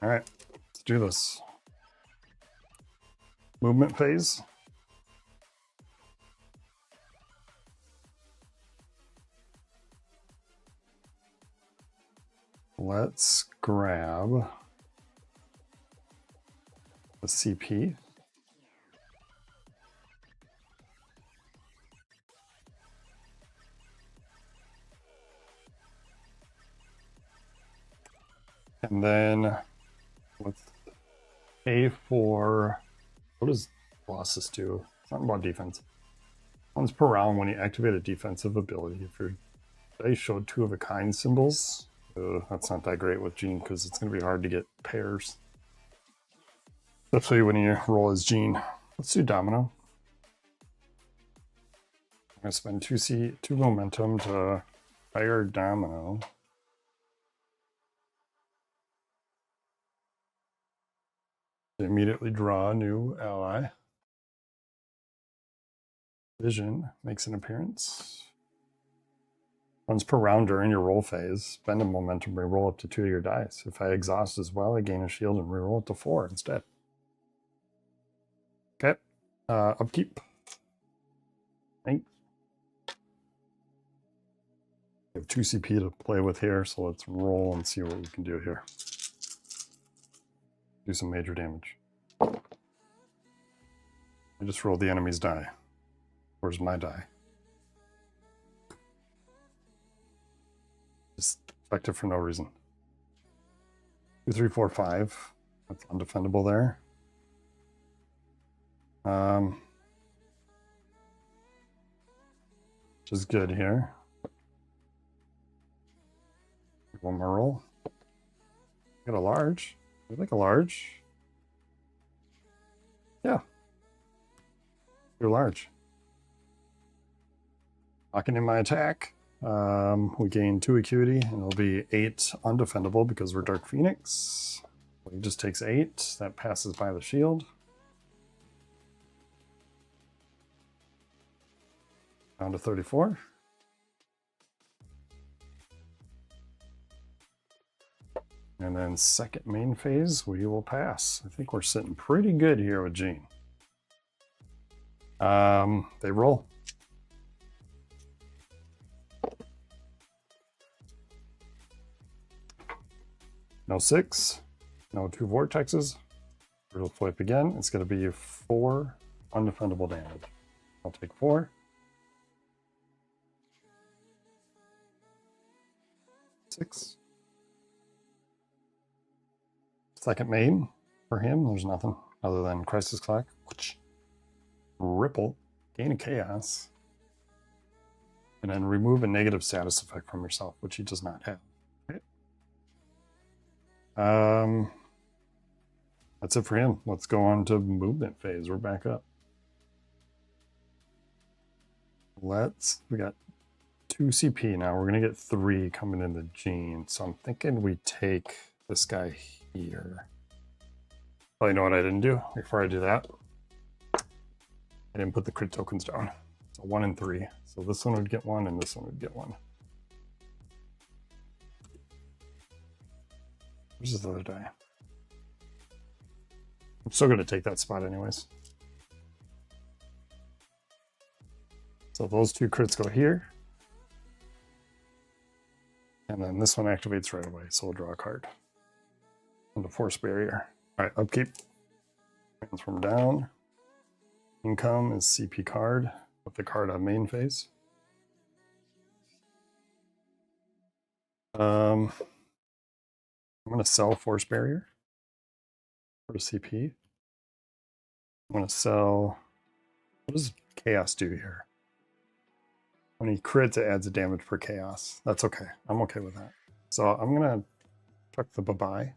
[SPEAKER 1] Alright, let's do this. Movement phase. Let's grab the CP. And then let's pay for, what does bosses do? Something about defense. Once per round when you activate a defensive ability. If your dice showed 2 of a kind symbols, that's not that great with Gene because it's going to be hard to get pairs. Especially when you roll as Gene. Let's do Domino. I'm going to spend 2 momentum to fire Domino. Immediately draw a new ally. Vision makes an appearance. Once per round during your roll phase, spend a momentum, reroll up to 2 of your dice. If I exhaust as well, I gain a shield and reroll it to 4 instead. Okay. Upkeep. Thanks. We have 2 CP to play with here, so let's roll and see what we can do here. Do some major damage. I just rolled the enemy's die. Where's my die? Just effective for no reason. 2, 3, 4, 5. That's undefendable there. Which is good here. 1 more roll. Got a large. I like a large. Yeah. You're large. Locking in my attack. We gain 2 acuity, and it'll be 8 undefendable because we're Dark Phoenix. He just takes 8. That passes by the shield. Down to 34. And then second main phase, we will pass. I think we're sitting pretty good here with Gene. They roll. No 6, no 2 vortexes. We'll flip again. It's going to be 4 undefendable damage. I'll take 4. 6. Second main for him, there's nothing other than Crisis Clock. Ripple, gain a chaos. And then remove a negative status effect from yourself, which he does not have. Okay. That's it for him. Let's go on to movement phase. We're back up. We got 2 CP now. We're gonna get 3 coming in the Gene. So I'm thinking we take this guy here. Oh, you know what I didn't do before I do that? I didn't put the crit tokens down. So 1 and 3. So this one would get 1 and this one would get 1. Where's this other die? I'm still going to take that spot anyways. So those 2 crits go here. And then this one activates right away. So we'll draw a card. And the force barrier. All right, upkeep. Transform down. Income is CP card with the card on main phase. I'm going to sell force barrier for CP. I'm going to sell. What does chaos do here? When he crits, it adds a damage per chaos. That's okay. I'm okay with that. So I'm going to chuck the bye-bye.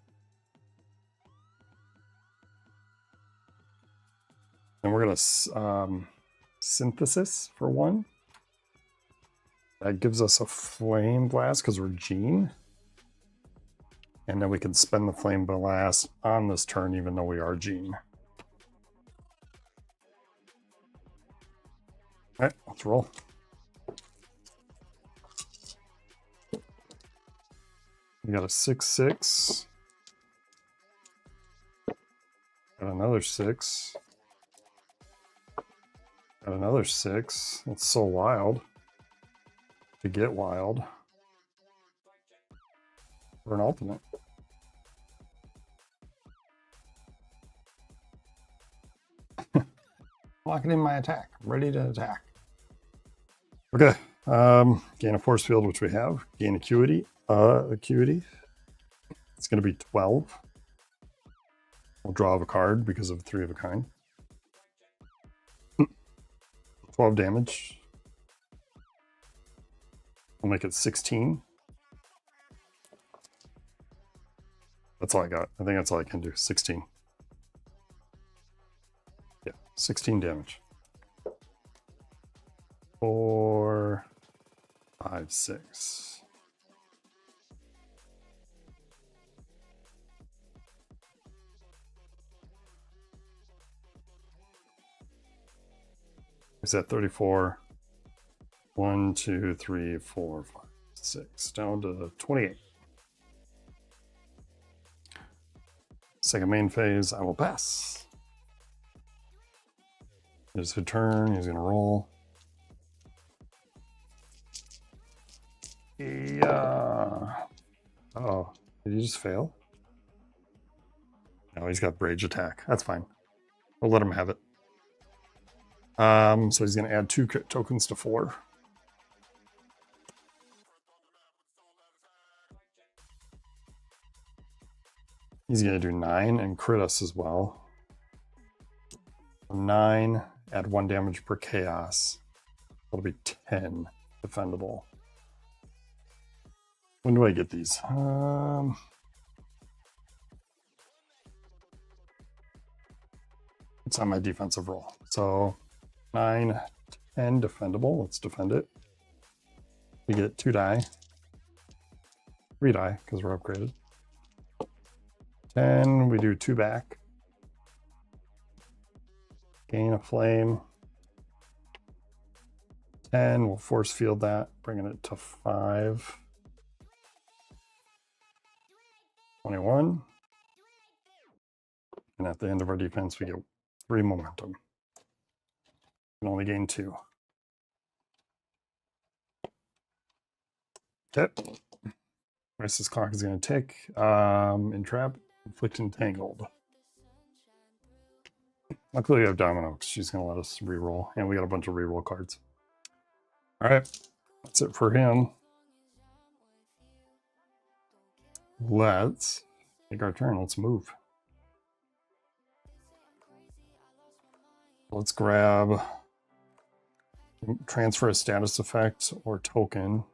[SPEAKER 1] And we're going to synthesis for 1. That gives us a flame blast because we're Gene. And then we can spend the flame blast on this turn even though we are Gene. All right, let's roll. We got a 6/6. Got another 6. Got another 6. It's so wild to get wild for an ultimate. Locking in my attack. I'm ready to attack. Okay. Gain a force field, which we have. Gain acuity. Acuity. It's going to be 12. We'll draw a card because of 3 of a kind. 12 damage. We'll make it 16. That's all I got. I think that's all I can do. 16. Yeah, 16 damage. 4, 5, 6. Is that 34? 1, 2, 3, 4, 5, 6. Down to 28. Second main phase, I will pass. There's a turn, he's going to roll. Yeah. Oh, did he just fail? No, he's got Rage Attack. That's fine. We'll let him have it. So he's going to add 2 tokens to 4. He's going to do 9 and crit us as well. 9, add 1 damage per chaos. That'll be 10 defendable. When do I get these? It's on my defensive roll. So 9, 10 defendable. Let's defend it. We get 2 die. 3 die because we're upgraded. 10, we do 2 back. Gain a flame. 10, we'll force field that, bringing it to 5. 21. And at the end of our defense, we get 3 momentum. We can only gain 2. Okay. This clock is going to tick. Entrap, inflict, entangled. Luckily, we have Domino because she's going to let us reroll. And we got a bunch of reroll cards. All right. That's it for him. Let's take our turn. Let's move. Let's grab transfer a status effect or token.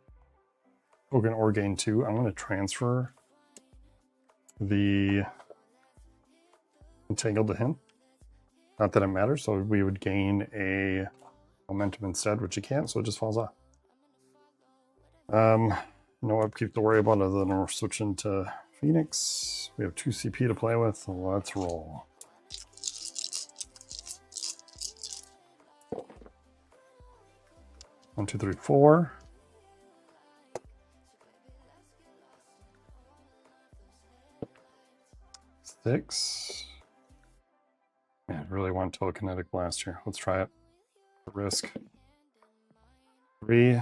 [SPEAKER 1] Token or gain 2. I'm going to transfer the entangled to him. Not that it matters, so we would gain a momentum instead, which you can't, so it just falls off. No upkeep to worry about other than we're switching to Phoenix. We have 2 CP to play with. Let's roll. 1, 2, 3, 4. Six. Man, I really want telekinetic blast here. Let's try it. Risk. 3.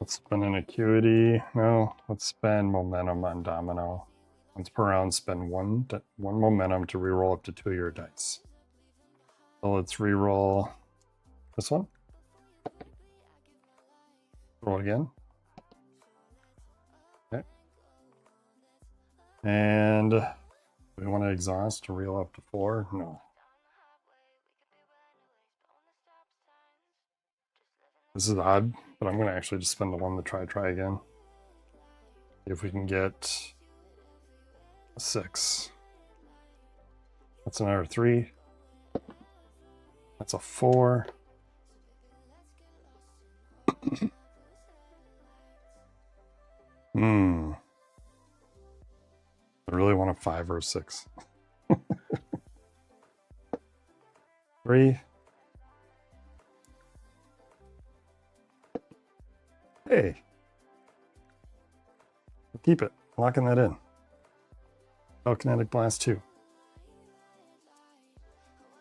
[SPEAKER 1] Let's spend an acuity. No, let's spend momentum on domino. Once per round, spend one momentum to reroll up to 2 of your dice. So let's reroll this one. Roll again. Okay. And do we want to exhaust to reel up to 4? No. This is odd, but I'm going to actually just spend the 1 to try again. See if we can get a 6. That's another 3. That's a 4. I really want a 5 or a 6. 3. Hey. Keep it. Locking that in. Telekinetic blast 2.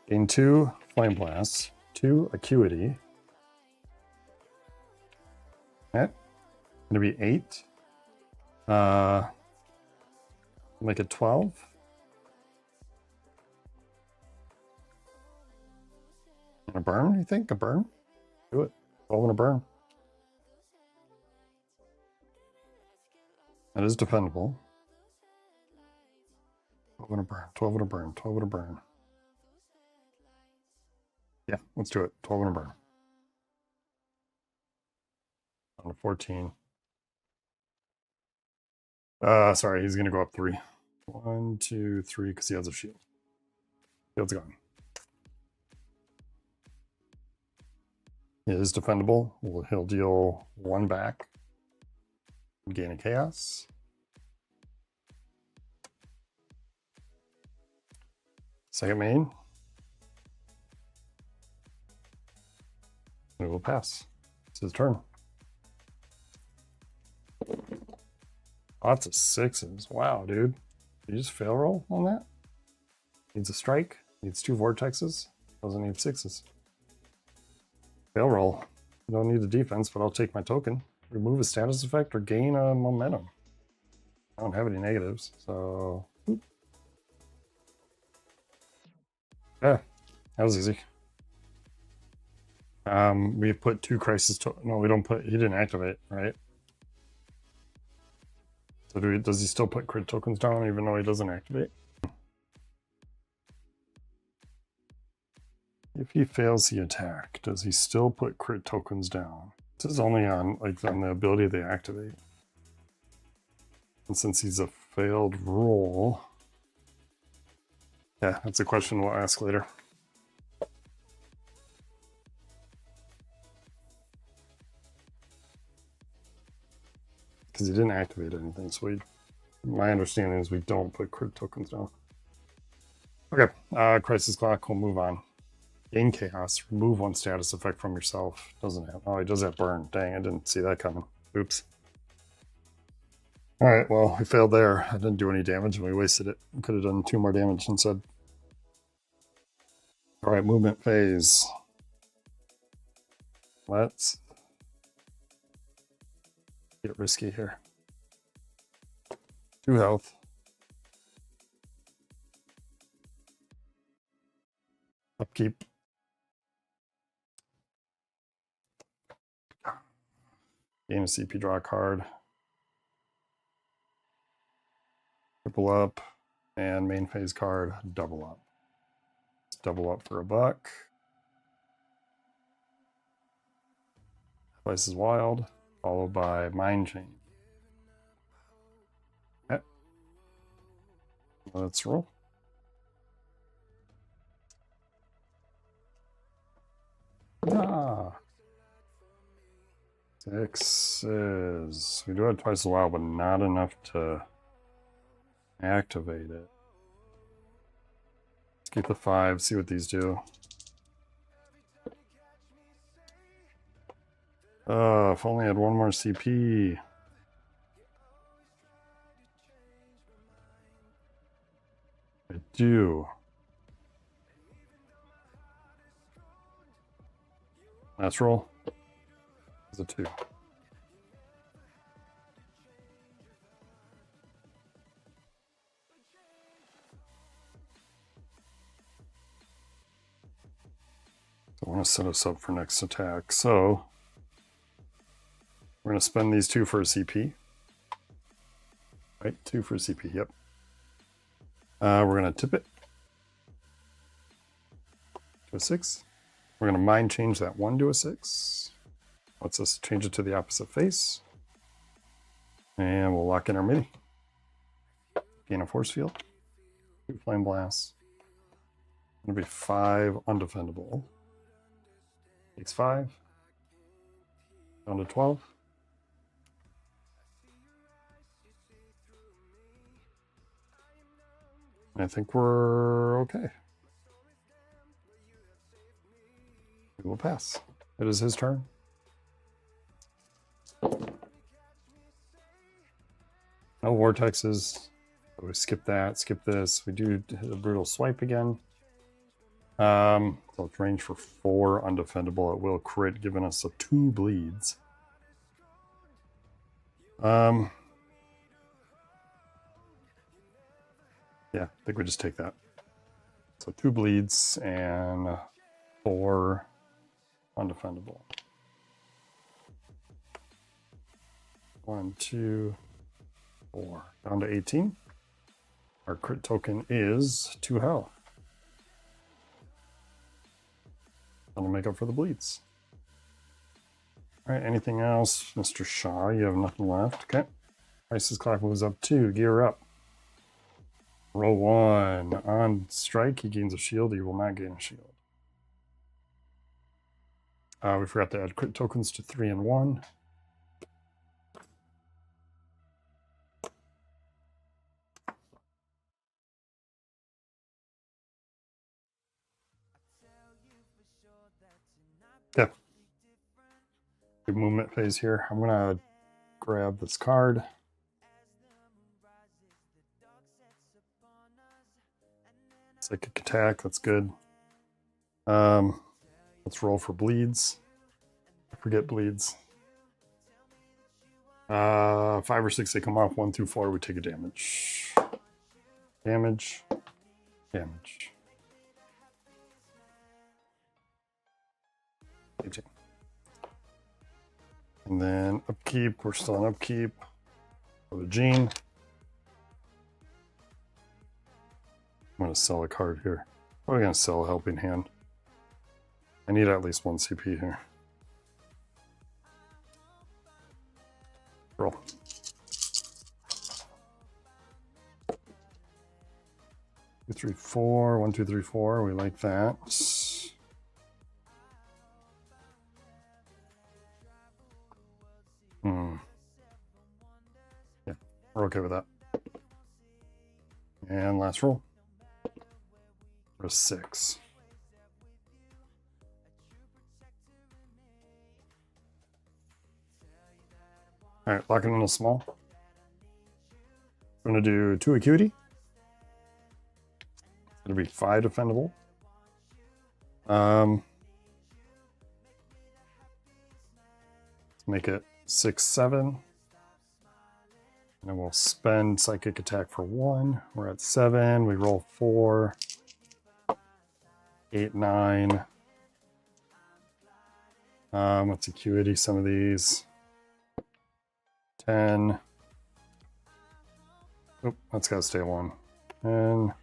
[SPEAKER 1] Gain 2 flame blasts, 2 acuity. Okay. Gonna be 8. Make it 12. And a burn, you think? A burn? Do it. 12 and a burn. That is defendable. 12 and a burn, 12 and a burn, 12 and a burn. Yeah, let's do it. 12 and a burn. On to 14. Sorry, he's gonna go up 3. 1, 2, 3, because he has a shield. Shield's gone. It is defendable. He'll deal 1 back. Gain a chaos. Second main. We will pass. It's his turn. Lots of 6s. Wow, dude. Did you just fail roll on that? Needs a strike. Needs 2 vortexes. Doesn't need 6s. Fail roll. Don't need a defense, but I'll take my token. Remove a status effect or gain a momentum. I don't have any negatives, so... Yeah, that was easy. We put 2 crisis no, we don't put... He didn't activate, right? So does he still put crit tokens down even though he doesn't activate? If he fails the attack, does he still put crit tokens down? This is only on on the ability they activate. And since he's a failed roll, yeah, that's a question we'll ask later. Because he didn't activate anything, so my understanding is we don't put crit tokens down. Okay, Crisis Clock, we'll move on. Gain Chaos, remove 1 status effect from yourself. Doesn't have, oh, he does have burn. Dang, I didn't see that coming. Oops. Alright, well, we failed there. I didn't do any damage and we wasted it. We could have done 2 more damage instead. Alright, movement phase. Let's get risky here. 2 health. Upkeep. Gain a CP, draw a card. Triple up. And main phase card, double up. Let's double up for $1. Place is Wild, followed by Mind Chain. Okay. Let's roll. Ah. 6s. We do have Twice a While, but not enough to Activate it. Let's keep the 5, see what these do. If only I had one more CP. I do. Last roll. It's a 2. I want to set us up for next attack. So we're going to spend these 2 for a CP. Right, 2 for a CP, yep. We're going to tip it to a 6. We're going to mind change that 1 to a 6. Let's just change it to the opposite face. And we'll lock in our mini. Gain a force field. 2 flame blasts. It'll be 5 undefendable. Takes 5. Down to 12. I think we're okay. We will pass. It is his turn. No vortexes. So we skip that, skip this. We do hit a brutal swipe again. So it's range for 4 undefendable. It will crit, giving us a 2 bleeds. Yeah, I think we just take that. So 2 bleeds and 4 undefendable. 1, 2, 4. Down to 18. Our crit token is 2 health. That'll make up for the bleeds. All right, anything else? Mr. Shaw, you have nothing left. Okay. Ice's clock moves up 2. Gear up. Roll 1. On strike, he gains a shield. He will not gain a shield. We forgot to add crit tokens to 3 and 1. Yeah. Good movement phase here. I'm gonna grab this card. Psychic attack, that's good. Let's roll for bleeds. I forget bleeds. 5 or 6, they come off. 1 through 4, we take a damage. Damage. Damage. 18. And then upkeep, we're still on upkeep. For the Gene. I'm going to sell a card here. I'm going to sell a Helping Hand. I need at least 1 CP here. Roll. Two, 3, 4. 1, 2, 3, 4. We like that. Yeah, we're okay with that. And last roll. For a 6. All right, locking in a small. I'm going to do 2 acuity. It'll be 5 defendable. Let's make it 6, 7. And then we'll spend psychic attack for 1. We're at 7. We roll 4, 8, 9. Let's acuity some of these. 10. Oh, that's got to stay 1. 10.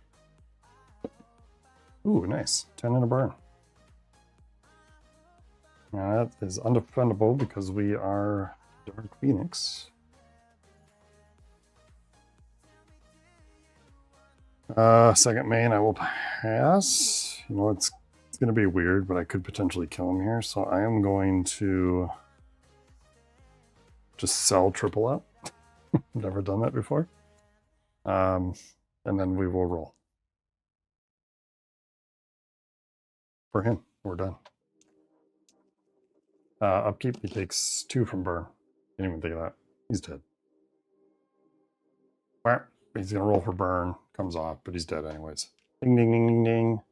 [SPEAKER 1] Ooh, nice. 10 in a burn. Now that is undefendable because we are Dark Phoenix. Second main, I will pass. You know, it's going to be weird, but I could potentially kill him here. So I am going to just sell triple up. Never done that before. And then we will roll. For him, we're done. Upkeep, he takes 2 from burn. Didn't even think of that. He's dead. He's gonna roll for burn. Comes off, but he's dead anyways. Ding, ding, ding, ding, ding.